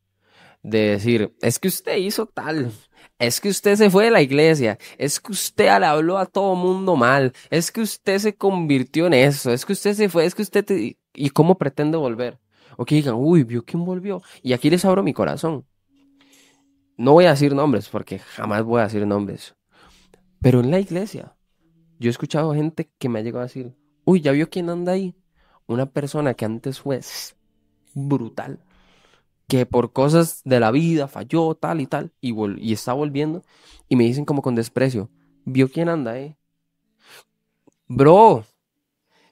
De decir, es que usted hizo tal, es que usted se fue de la iglesia, es que usted le habló a todo mundo mal, es que usted se convirtió en eso, es que usted se fue, es que usted ¿Y cómo pretende volver? O que digan, uy, ¿vio quién volvió? Y aquí les abro mi corazón. No voy a decir nombres porque jamás voy a decir nombres. Pero en la iglesia, yo he escuchado gente que me ha llegado a decir, uy, ¿ya vio quién anda ahí? Una persona que antes fue brutal, que por cosas de la vida falló tal y tal, y está volviendo, y me dicen como con desprecio, ¿vio quién anda, Bro,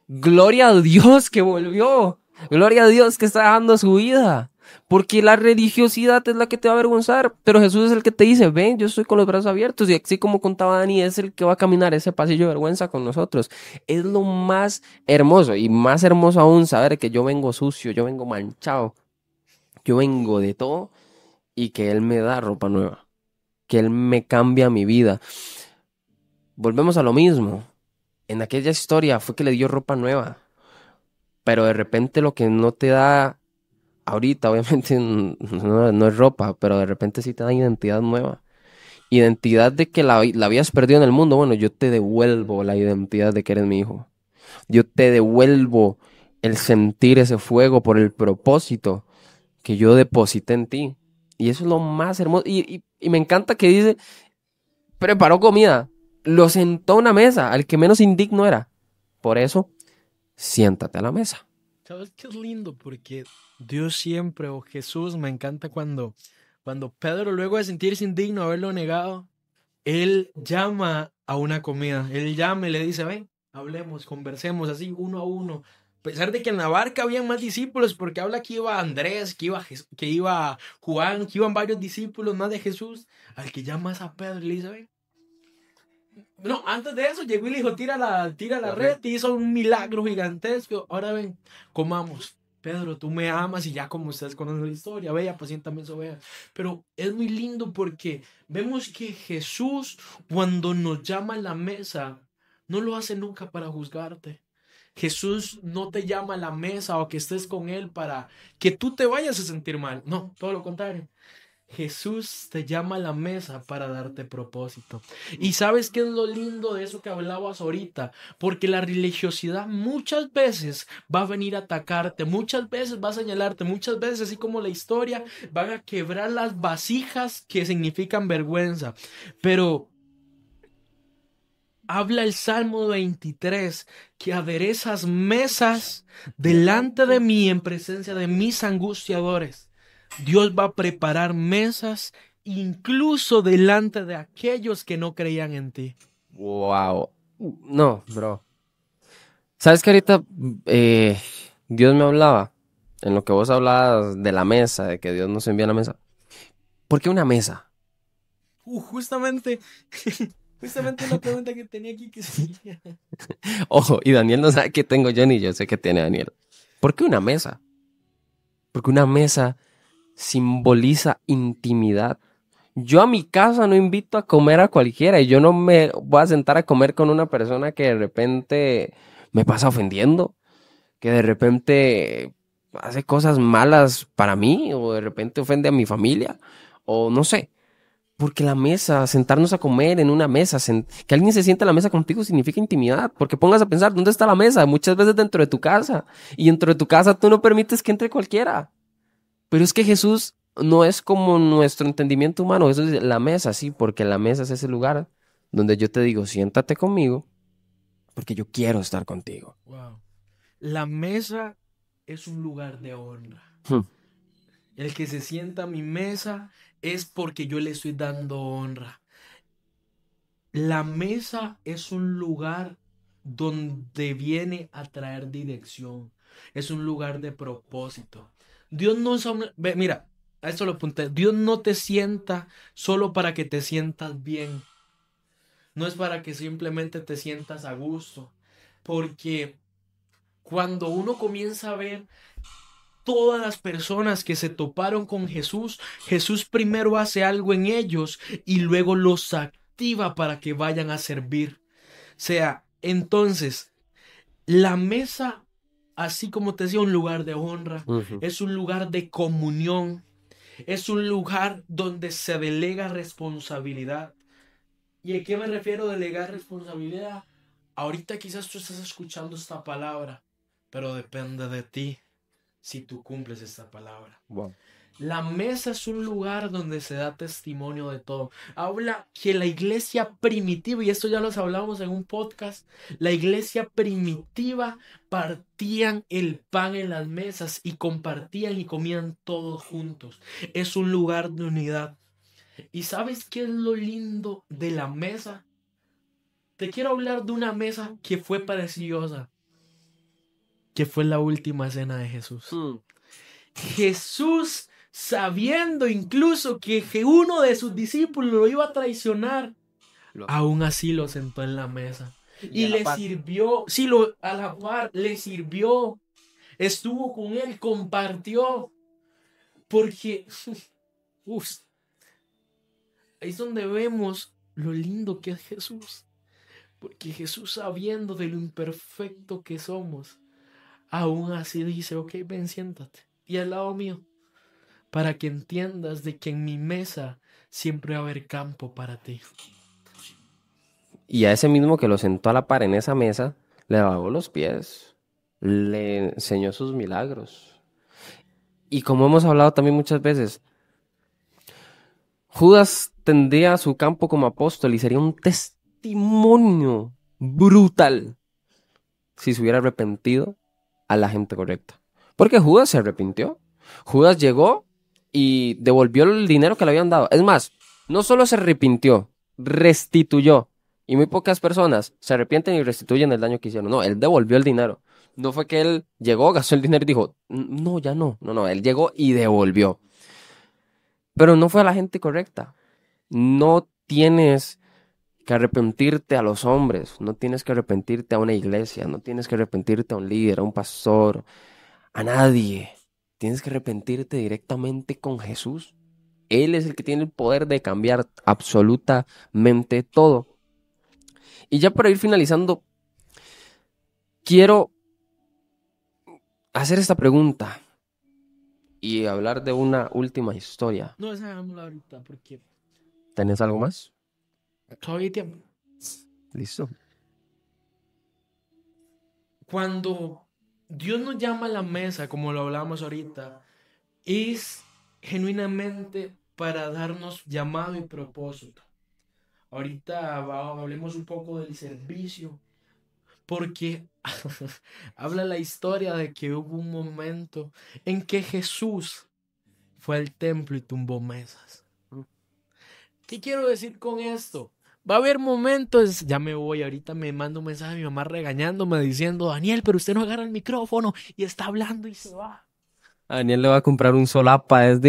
gloria a Dios que volvió, gloria a Dios que está dando su vida, porque la religiosidad es la que te va a avergonzar, pero Jesús es el que te dice, ven, yo estoy con los brazos abiertos, y así como contaba Dani, es el que va a caminar ese pasillo de vergüenza con nosotros. Es lo más hermoso, y más hermoso aún saber que yo vengo sucio, yo vengo manchado, yo vengo de todo, y que Él me da ropa nueva, que Él me cambia mi vida. Volvemos a lo mismo. En aquella historia fue que le dio ropa nueva, pero de repente lo que no te da ahorita, obviamente no es ropa, pero de repente sí te da identidad nueva. Identidad de que la habías perdido en el mundo. Bueno, yo te devuelvo la identidad de que eres mi hijo. Yo te devuelvo el sentir ese fuego por el propósito que yo deposité en ti. Y eso es lo más hermoso. Y me encanta que dice, preparó comida, lo sentó a una mesa, al que menos indigno era. Por eso, siéntate a la mesa. ¿Sabes qué es lindo? Porque Dios siempre, o Jesús, me encanta cuando Pedro, luego de sentirse indigno, haberlo negado, Él llama a una comida. Él llama y le dice, ven, hablemos, conversemos así, uno a uno. A pesar de que en la barca habían más discípulos, porque habla que iba Andrés, que iba Juan, que iban varios discípulos más de Jesús, al que llama es a Pedro y le dice, ven. No, antes de eso llegó y le dijo, tira la red y hizo un milagro gigantesco. Ahora ven, comamos. Pedro, tú me amas y ya como ustedes conocen la historia, ve, apaciéntame su oveja. Pero es muy lindo porque vemos que Jesús, cuando nos llama a la mesa, no lo hace nunca para juzgarte. Jesús no te llama a la mesa o que estés con Él para que tú te vayas a sentir mal. No, todo lo contrario. Jesús te llama a la mesa para darte propósito. Y sabes qué es lo lindo de eso que hablabas ahorita, porque la religiosidad muchas veces va a venir a atacarte, muchas veces va a señalarte, muchas veces, así como la historia, van a quebrar las vasijas que significan vergüenza. Pero habla el Salmo 23, que aderezas mesas delante de mí en presencia de mis angustiadores. Dios va a preparar mesas incluso delante de aquellos que no creían en ti. Wow. No, bro. ¿Sabes que ahorita Dios me hablaba? En lo que vos hablabas de la mesa, de que Dios nos envía a la mesa. ¿Por qué una mesa? Justamente, justamente la pregunta que tenía aquí que seguía. Ojo, y Daniel no sabe qué tengo yo ni yo sé qué tiene Daniel. ¿Por qué una mesa? Porque una mesa simboliza intimidad. Yo a mi casa no invito a comer a cualquiera y yo no me voy a sentar a comer con una persona que de repente me pasa ofendiendo, que de repente hace cosas malas para mí o de repente ofende a mi familia o no sé. Porque la mesa, sentarnos a comer en una mesa, que alguien se sienta a la mesa contigo significa intimidad. Porque pongas a pensar, ¿dónde está la mesa? Muchas veces dentro de tu casa. Y dentro de tu casa tú no permites que entre cualquiera. Pero es que Jesús no es como nuestro entendimiento humano. Eso es la mesa, sí, porque la mesa es ese lugar donde yo te digo, siéntate conmigo, porque yo quiero estar contigo. Wow. La mesa es un lugar de honra. Hmm. El que se sienta a mi mesa es porque yo le estoy dando honra. La mesa es un lugar donde viene a traer dirección. Es un lugar de propósito. Dios no es mira, A eso lo apunté. Dios no te sienta solo para que te sientas bien. No es para que simplemente te sientas a gusto. Porque cuando uno comienza a ver todas las personas que se toparon con Jesús, Jesús primero hace algo en ellos y luego los activa para que vayan a servir. O sea, entonces, la mesa, así como te decía, un lugar de honra, es un lugar de comunión, es un lugar donde se delega responsabilidad. ¿Y a qué me refiero delegar responsabilidad? Ahorita quizás tú estás escuchando esta palabra, pero depende de ti si tú cumples esta palabra. Wow. La mesa es un lugar donde se da testimonio de todo. Habla que la iglesia primitiva, y esto ya los hablamos en un podcast, la iglesia primitiva partían el pan en las mesas y compartían y comían todos juntos. Es un lugar de unidad. ¿Y sabes qué es lo lindo de la mesa? Te quiero hablar de una mesa que fue preciosa, que fue la última cena de Jesús. Jesús, sabiendo incluso que uno de sus discípulos lo iba a traicionar, aún así lo sentó en la mesa. Y le sirvió, sí, a la par, le sirvió, estuvo con él, compartió. Porque, ahí es donde vemos lo lindo que es Jesús. Porque Jesús, sabiendo de lo imperfecto que somos, aún así dice, ok, ven, siéntate. Y al lado mío, para que entiendas de que en mi mesa siempre va a haber campo para ti. Y a ese mismo que lo sentó a la par en esa mesa, le lavó los pies, le enseñó sus milagros. Y como hemos hablado también muchas veces, Judas tendría su campo como apóstol y sería un testimonio brutal si se hubiera arrepentido a la gente correcta. Porque Judas se arrepintió. Judas llegó y devolvió el dinero que le habían dado. Es más, no solo se arrepintió, restituyó. Y muy pocas personas se arrepienten y restituyen el daño que hicieron. No, él devolvió el dinero. No fue que él llegó, gastó el dinero y dijo, no, ya no. No, él llegó y devolvió. Pero no fue a la gente correcta. No tienes que arrepentirte a los hombres, no tienes que arrepentirte a una iglesia, no tienes que arrepentirte a un líder, a un pastor, a nadie. Tienes que arrepentirte directamente con Jesús. Él es el que tiene el poder de cambiar absolutamente todo. Y ya para ir finalizando, quiero hacer esta pregunta y hablar de una última historia. No, esa hagámosla ahorita porque ¿Tenés algo más? todavía hay tiempo. Listo. Cuando Dios nos llama a la mesa, como lo hablamos ahorita, es genuinamente para darnos llamado y propósito. Ahorita hablemos un poco del servicio, porque habla la historia de que hubo un momento en que Jesús fue al templo y tumbó mesas. ¿Qué quiero decir con esto? Va a haber momentos, ya me voy, ahorita me manda un mensaje a mi mamá regañándome diciendo, Daniel, pero usted no agarra el micrófono y está hablando y se va. A Daniel le va a comprar un solapa, es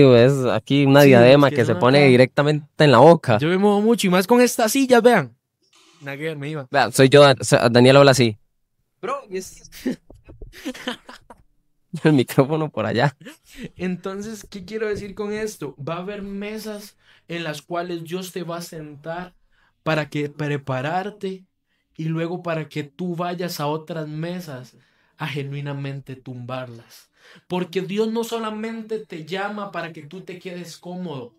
aquí una Sí, diadema los que que se son pone acá. directamente en la boca. Yo me muevo mucho y más con estas sillas, vean. Nada que ver, me iba. Vea, soy yo, Daniel habla así. Bro, el micrófono por allá. Entonces, ¿qué quiero decir con esto? Va a haber mesas en las cuales Dios te va a sentar para que prepararte y luego para que tú vayas a otras mesas a genuinamente tumbarlas. Porque Dios no solamente te llama para que tú te quedes cómodo.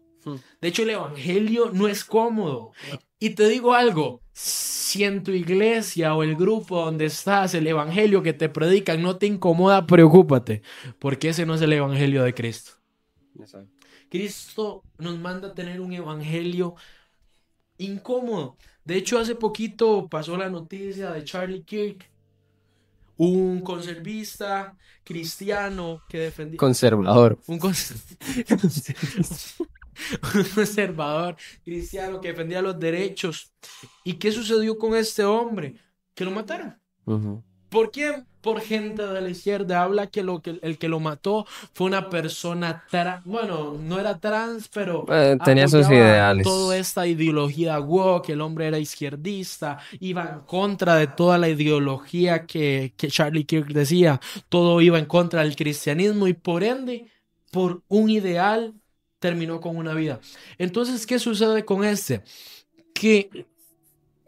De hecho, el evangelio no es cómodo. Y te digo algo, si en tu iglesia o el grupo donde estás, el evangelio que te predican no te incomoda, preocúpate, porque ese no es el evangelio de Cristo. Cristo nos manda a tener un evangelio incómodo. De hecho, hace poquito pasó la noticia de Charlie Kirk, un conservista cristiano que defendía... Conservador. Un conservador cristiano que defendía los derechos. ¿Y qué sucedió con este hombre? Que lo mataron. ¿Por qué? Por gente de la izquierda. Habla que el que lo mató fue una persona bueno, no era trans, pero Tenía sus apoyaba toda ideales. esta ideología woke. El hombre era izquierdista, iba en contra de toda la ideología que Charlie Kirk decía. Todo iba en contra del cristianismo y por ende, por un ideal, terminó con una vida. Entonces, ¿qué sucede con este? Que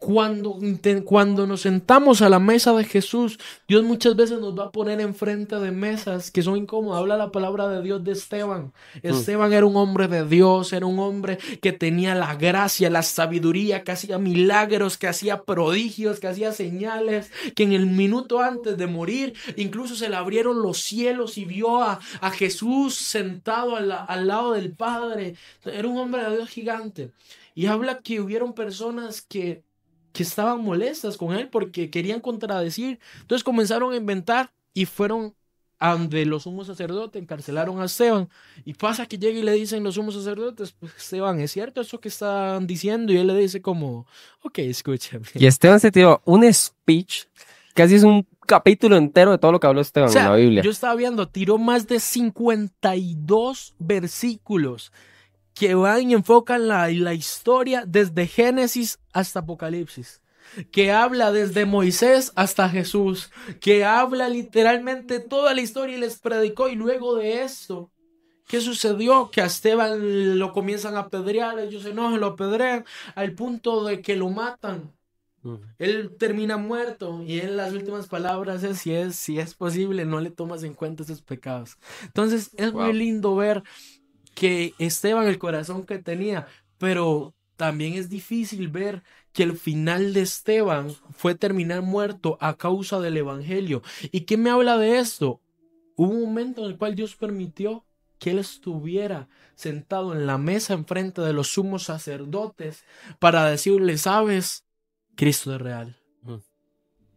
cuando nos sentamos a la mesa de Jesús, Dios muchas veces nos va a poner enfrente de mesas que son incómodas. Habla la palabra de Dios de Esteban. Mm. Esteban era un hombre de Dios, era un hombre que tenía la gracia, la sabiduría, que hacía milagros, que hacía prodigios, que hacía señales, que en el minuto antes de morir, incluso se le abrieron los cielos y vio a Jesús sentado al lado del Padre. Era un hombre de Dios gigante. Y habla que hubieron personas que estaban molestas con él porque querían contradecir. Entonces comenzaron a inventar y fueron a donde los sumos sacerdotes encarcelaron a Esteban. Y pasa que llega y le dicen los sumos sacerdotes, pues Esteban, ¿es cierto eso que están diciendo? Y él le dice como, ok, escúchame. Y Esteban se tiró un speech, casi es un capítulo entero de todo lo que habló O Esteban en la sea, Biblia. yo estaba viendo, tiró más de 52 versículos que van y enfocan la historia desde Génesis hasta Apocalipsis, que habla desde Moisés hasta Jesús, que habla literalmente toda la historia y les predicó. Y luego de esto, ¿qué sucedió? Que a Esteban lo comienzan a apedrear, ellos se enojan, lo apedrean al punto de que lo matan. Él termina muerto y en las últimas palabras es si es posible, no le tomas en cuenta esos pecados. Entonces es muy Wow. lindo ver que Esteban, el corazón que tenía, pero también es difícil ver que el final de Esteban fue terminar muerto a causa del evangelio. ¿Y qué me habla de esto? Hubo un momento en el cual Dios permitió que él estuviera sentado en la mesa enfrente de los sumos sacerdotes para decirle, ¿sabes? Cristo es real.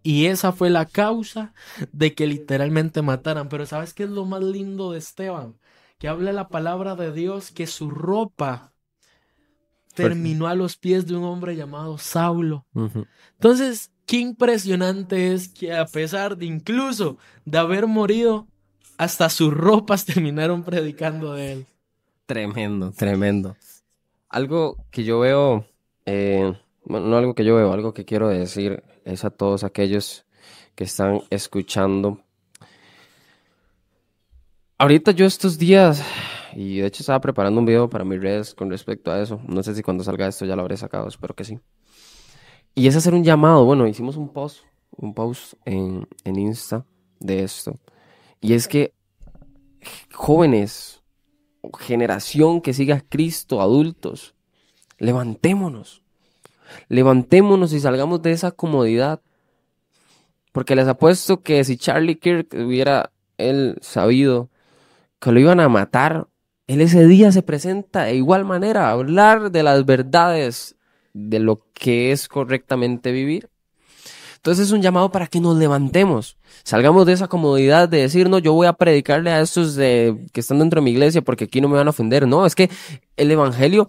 Y esa fue la causa de que literalmente mataran. Pero ¿sabes qué es lo más lindo de Esteban? Que habla la palabra de Dios, que su ropa terminó a los pies de un hombre llamado Saulo. Entonces, qué impresionante es que a pesar de incluso de haber morido, hasta sus ropas terminaron predicando de él. Tremendo, tremendo. Algo que yo veo, bueno, no algo que yo veo, algo que quiero decir es a todos aquellos que están escuchando. Ahorita yo estos días, y de hecho estaba preparando un video para mis redes con respecto a eso. No sé si cuando salga esto ya lo habré sacado, espero que sí. Y es hacer un llamado. Bueno, hicimos un post en Insta de esto. Y es que jóvenes, generación que siga a Cristo, adultos, levantémonos. Levantémonos y salgamos de esa comodidad. Porque les apuesto que si Charlie Kirk hubiera él sabido que lo iban a matar, él ese día se presenta de igual manera a hablar de las verdades de lo que es correctamente vivir. Entonces es un llamado para que nos levantemos, salgamos de esa comodidad de decir, no, yo voy a predicarle a estos que están dentro de mi iglesia porque aquí no me van a ofender. No, es que el evangelio,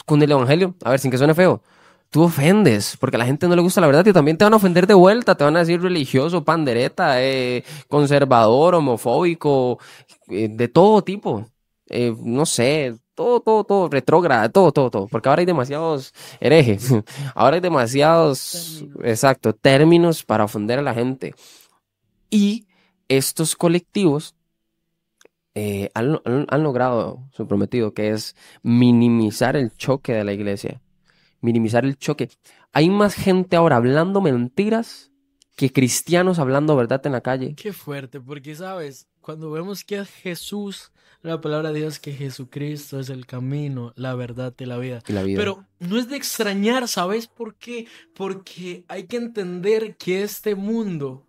con el evangelio, a ver, sin que suene feo, tú ofendes, porque a la gente no le gusta la verdad y también te van a ofender de vuelta, te van a decir religioso, pandereta, conservador, homofóbico, de todo tipo, no sé, todo, retrógrada, todo, porque ahora hay demasiados herejes, ahora hay demasiados, Términos. exacto, términos para ofender a la gente. Y estos colectivos han logrado su prometido, que es minimizar el choque de la iglesia. Minimizar el choque. Hay más gente ahora hablando mentiras que cristianos hablando verdad en la calle. Qué fuerte, porque sabes, cuando vemos que es Jesús, la palabra de Dios que Jesucristo es el camino, la verdad y la vida. Y la vida. Pero no es de extrañar, ¿sabes por qué? Porque hay que entender que este mundo,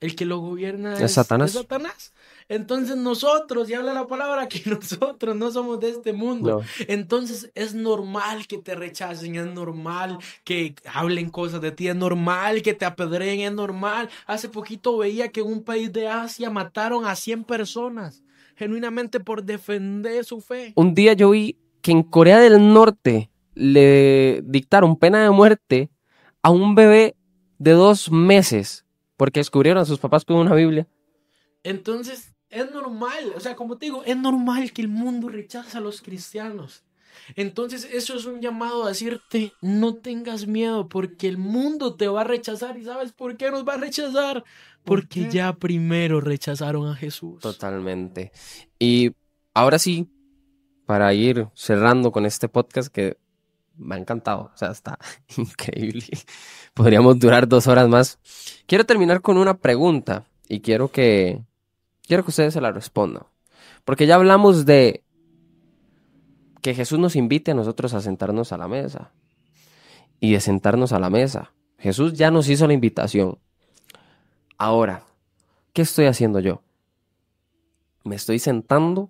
el que lo gobierna Es es Satanás. Satanás. Entonces nosotros, y habla la palabra que nosotros no somos de este mundo. No. Entonces es normal que te rechacen, es normal que hablen cosas de ti, es normal que te apedreen, es normal. Hace poquito veía que en un país de Asia mataron a 100 personas, genuinamente por defender su fe. Un día yo vi que en Corea del Norte le dictaron pena de muerte a un bebé de 2 meses porque descubrieron a sus papás con una Biblia. Entonces, es normal, o sea, como te digo, es normal que el mundo rechace a los cristianos. Entonces, eso es un llamado a decirte, no tengas miedo, porque el mundo te va a rechazar. ¿Y sabes por qué nos va a rechazar? Porque ya primero rechazaron a Jesús. Totalmente. Y ahora sí, para ir cerrando con este podcast que me ha encantado, o sea, está increíble. Podríamos durar 2 horas más. Quiero terminar con una pregunta y quiero que ustedes se la respondan. Porque ya hablamos de que Jesús nos invite a nosotros a sentarnos a la mesa. Y de sentarnos a la mesa. Jesús ya nos hizo la invitación. Ahora, ¿qué estoy haciendo yo? ¿Me estoy sentando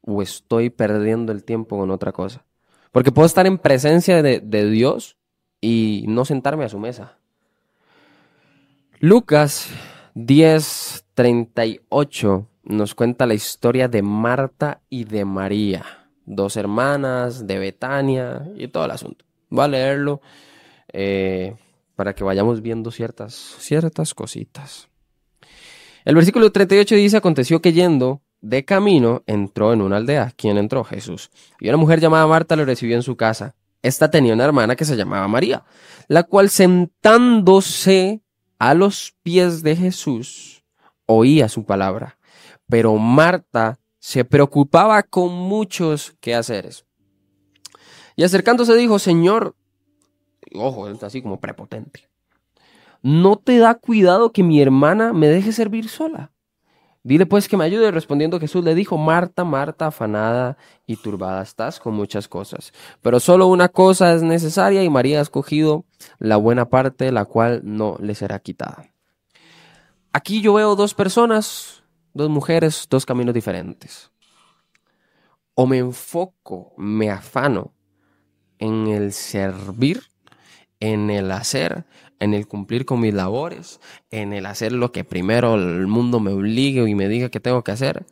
o estoy perdiendo el tiempo con otra cosa? Porque puedo estar en presencia de Dios y no sentarme a su mesa. Lucas 10:38 nos cuenta la historia de Marta y de María, 2 hermanas de Betania y todo el asunto. Voy a leerlo para que vayamos viendo ciertas cositas. El versículo 38 dice: aconteció que yendo de camino entró en una aldea. ¿Quién entró? Jesús. Y una mujer llamada Marta lo recibió en su casa. Esta tenía una hermana que se llamaba María, la cual sentándose a los pies de Jesús oía su palabra. Pero Marta se preocupaba con muchos quehaceres. Y acercándose dijo: Señor, ojo, es así como prepotente, ¿no te da cuidado que mi hermana me deje servir sola? Dile pues que me ayude. Respondiendo Jesús le dijo: Marta, Marta, afanada y turbada estás con muchas cosas, pero solo una cosa es necesaria, y María ha escogido la buena parte, la cual no le será quitada. Aquí yo veo 2 personas, 2 mujeres, 2 caminos diferentes. O me enfoco, me afano en el servir, en el hacer, en el cumplir con mis labores, en el hacer lo que primero el mundo me obligue y me diga que tengo que hacer,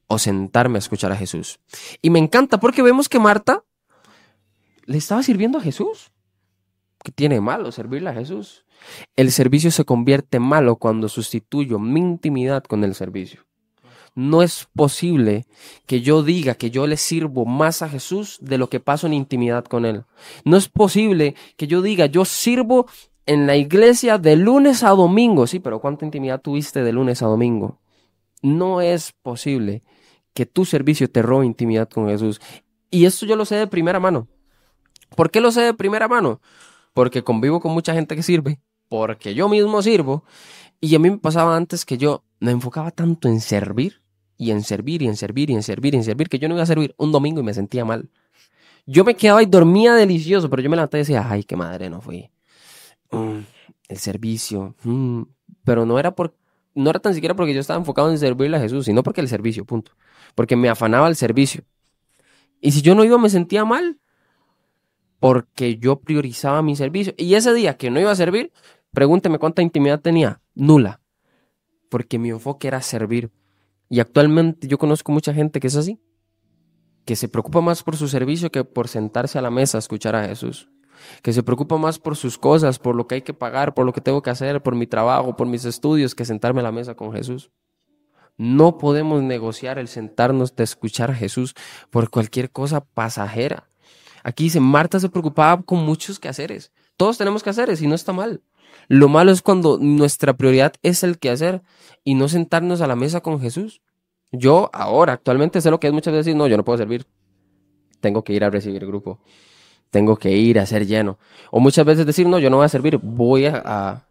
o sentarme a escuchar a Jesús. Y me encanta porque vemos que Marta le estaba sirviendo a Jesús. ¿Qué tiene de malo servirle a Jesús? El servicio se convierte en malo cuando sustituyo mi intimidad con el servicio. No es posible que yo diga que yo le sirvo más a Jesús de lo que paso en intimidad con Él. No es posible que yo diga yo sirvo en la iglesia de lunes a domingo. Sí, pero ¿cuánta intimidad tuviste de lunes a domingo? No es posible que tu servicio te robe intimidad con Jesús. Y esto yo lo sé de primera mano. ¿Por qué lo sé de primera mano? Porque convivo con mucha gente que sirve, porque yo mismo sirvo. Y a mí me pasaba antes que yo me enfocaba tanto en servir, y en servir, y en servir, y en servir, y en servir, que yo no iba a servir un domingo y me sentía mal. Yo me quedaba y dormía delicioso, pero yo me levantaba y decía: ay, qué madre, no fui. El servicio. Pero no era tan siquiera porque yo estaba enfocado en servirle a Jesús, sino porque el servicio, punto. Porque me afanaba el servicio. Y si yo no iba, me sentía mal, porque yo priorizaba mi servicio. Y ese día que no iba a servir, pregúnteme cuánta intimidad tenía. Nula. Porque mi enfoque era servir. Y actualmente yo conozco mucha gente que es así, que se preocupa más por su servicio que por sentarse a la mesa a escuchar a Jesús. Que se preocupa más por sus cosas, por lo que hay que pagar, por lo que tengo que hacer, por mi trabajo, por mis estudios, que sentarme a la mesa con Jesús. No podemos negociar el sentarnos de escuchar a Jesús por cualquier cosa pasajera. Aquí dice: Marta se preocupaba con muchos quehaceres. Todos tenemos quehaceres y no está mal. Lo malo es cuando nuestra prioridad es el quehacer y no sentarnos a la mesa con Jesús. Yo ahora, actualmente, sé lo que es muchas veces decir: no, yo no puedo servir. Tengo que ir a recibir grupo. Tengo que ir a ser lleno. O muchas veces decir: no, yo no voy a servir. Voy a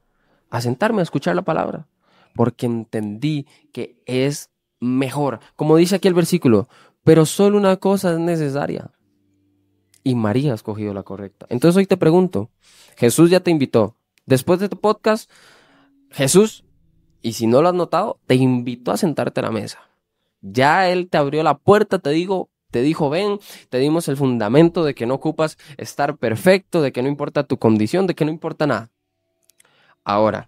sentarme a escuchar la palabra. Porque entendí que es mejor. Como dice aquí el versículo: pero solo una cosa es necesaria. Y María ha escogido la correcta. Entonces hoy te pregunto, Jesús ya te invitó. Después de tu podcast, Jesús, y si no lo has notado, te invitó a sentarte a la mesa. Ya Él te abrió la puerta, te dijo: ven, te dimos el fundamento de que no ocupas estar perfecto, de que no importa tu condición, de que no importa nada. Ahora,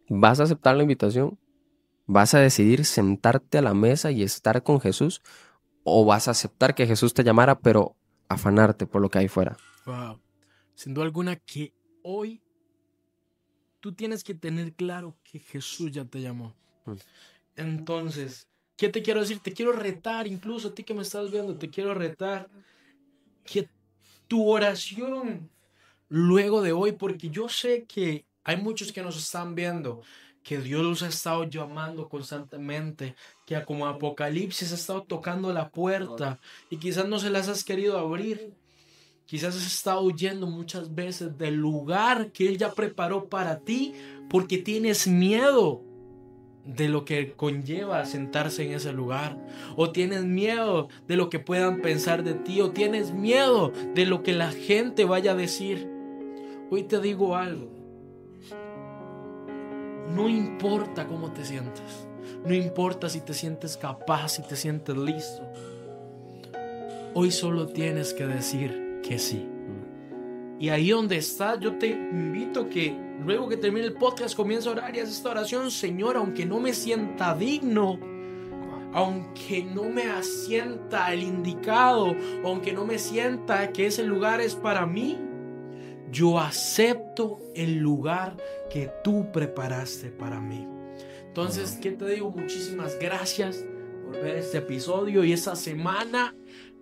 ¿vas a aceptar la invitación? ¿Vas a decidir sentarte a la mesa y estar con Jesús? ¿O vas a aceptar que Jesús te llamara, pero afanarte por lo que hay fuera? Wow. Sin duda alguna que hoy tú tienes que tener claro que Jesús ya te llamó. Mm. Entonces, ¿qué te quiero decir? Te quiero retar, incluso a ti que me estás viendo, te quiero retar que tu oración luego de hoy, porque yo sé que hay muchos que nos están viendo, que Dios los ha estado llamando constantemente, que como Apocalipsis ha estado tocando la puerta y quizás no se las has querido abrir. Quizás has estado huyendo muchas veces del lugar que Él ya preparó para ti porque tienes miedo de lo que conlleva sentarse en ese lugar, o tienes miedo de lo que puedan pensar de ti, o tienes miedo de lo que la gente vaya a decir. Hoy te digo algo: no importa cómo te sientas, no importa si te sientes capaz, si te sientes listo, hoy solo tienes que decir que sí. Y ahí donde estás, yo te invito que luego que termine el podcast comienza a orar y haces esta oración: Señor, aunque no me sienta digno, aunque no me asienta el indicado, aunque no me sienta que ese lugar es para mí, yo acepto el lugar que tú preparaste para mí. Entonces, ¿qué te digo? Muchísimas gracias por ver este episodio y esta semana.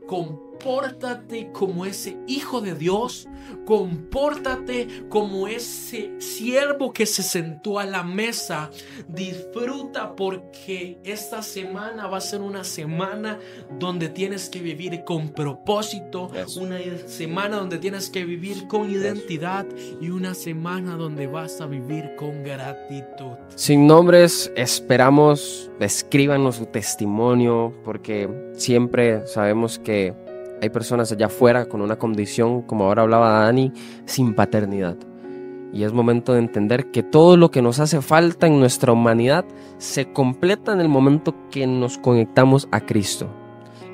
Compórtate como ese hijo de Dios, compórtate como ese siervo que se sentó a la mesa. Disfruta, porque esta semana va a ser una semana donde tienes que vivir con propósito, una semana donde tienes que vivir con identidad y una semana donde vas a vivir con gratitud. Sin nombres, esperamos escríbanos su testimonio, porque siempre sabemos que hay personas allá afuera con una condición, como ahora hablaba Dani, sin paternidad. Y es momento de entender que todo lo que nos hace falta en nuestra humanidad se completa en el momento que nos conectamos a Cristo.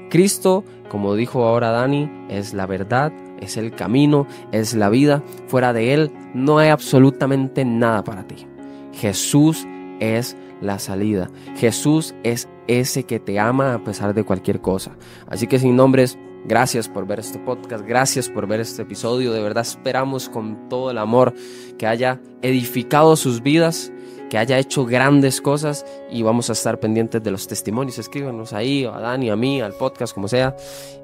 Cristo, como dijo ahora Dani, es la verdad, es el camino, es la vida. Fuera de Él no hay absolutamente nada para ti. Jesús es la salida. Jesús es ese que te ama a pesar de cualquier cosa. Así que sin nombres, gracias por ver este podcast, gracias por ver este episodio. De verdad esperamos con todo el amor que haya edificado sus vidas, que haya hecho grandes cosas, y vamos a estar pendientes de los testimonios. Escríbanos ahí, a Dani, a mí, al podcast, como sea.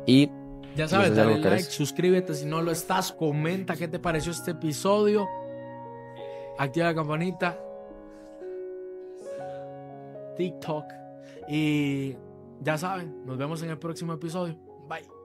Y ya sabes, dale like, suscríbete si no lo estás, comenta qué te pareció este episodio, activa la campanita, TikTok, y ya saben, nos vemos en el próximo episodio. Bye.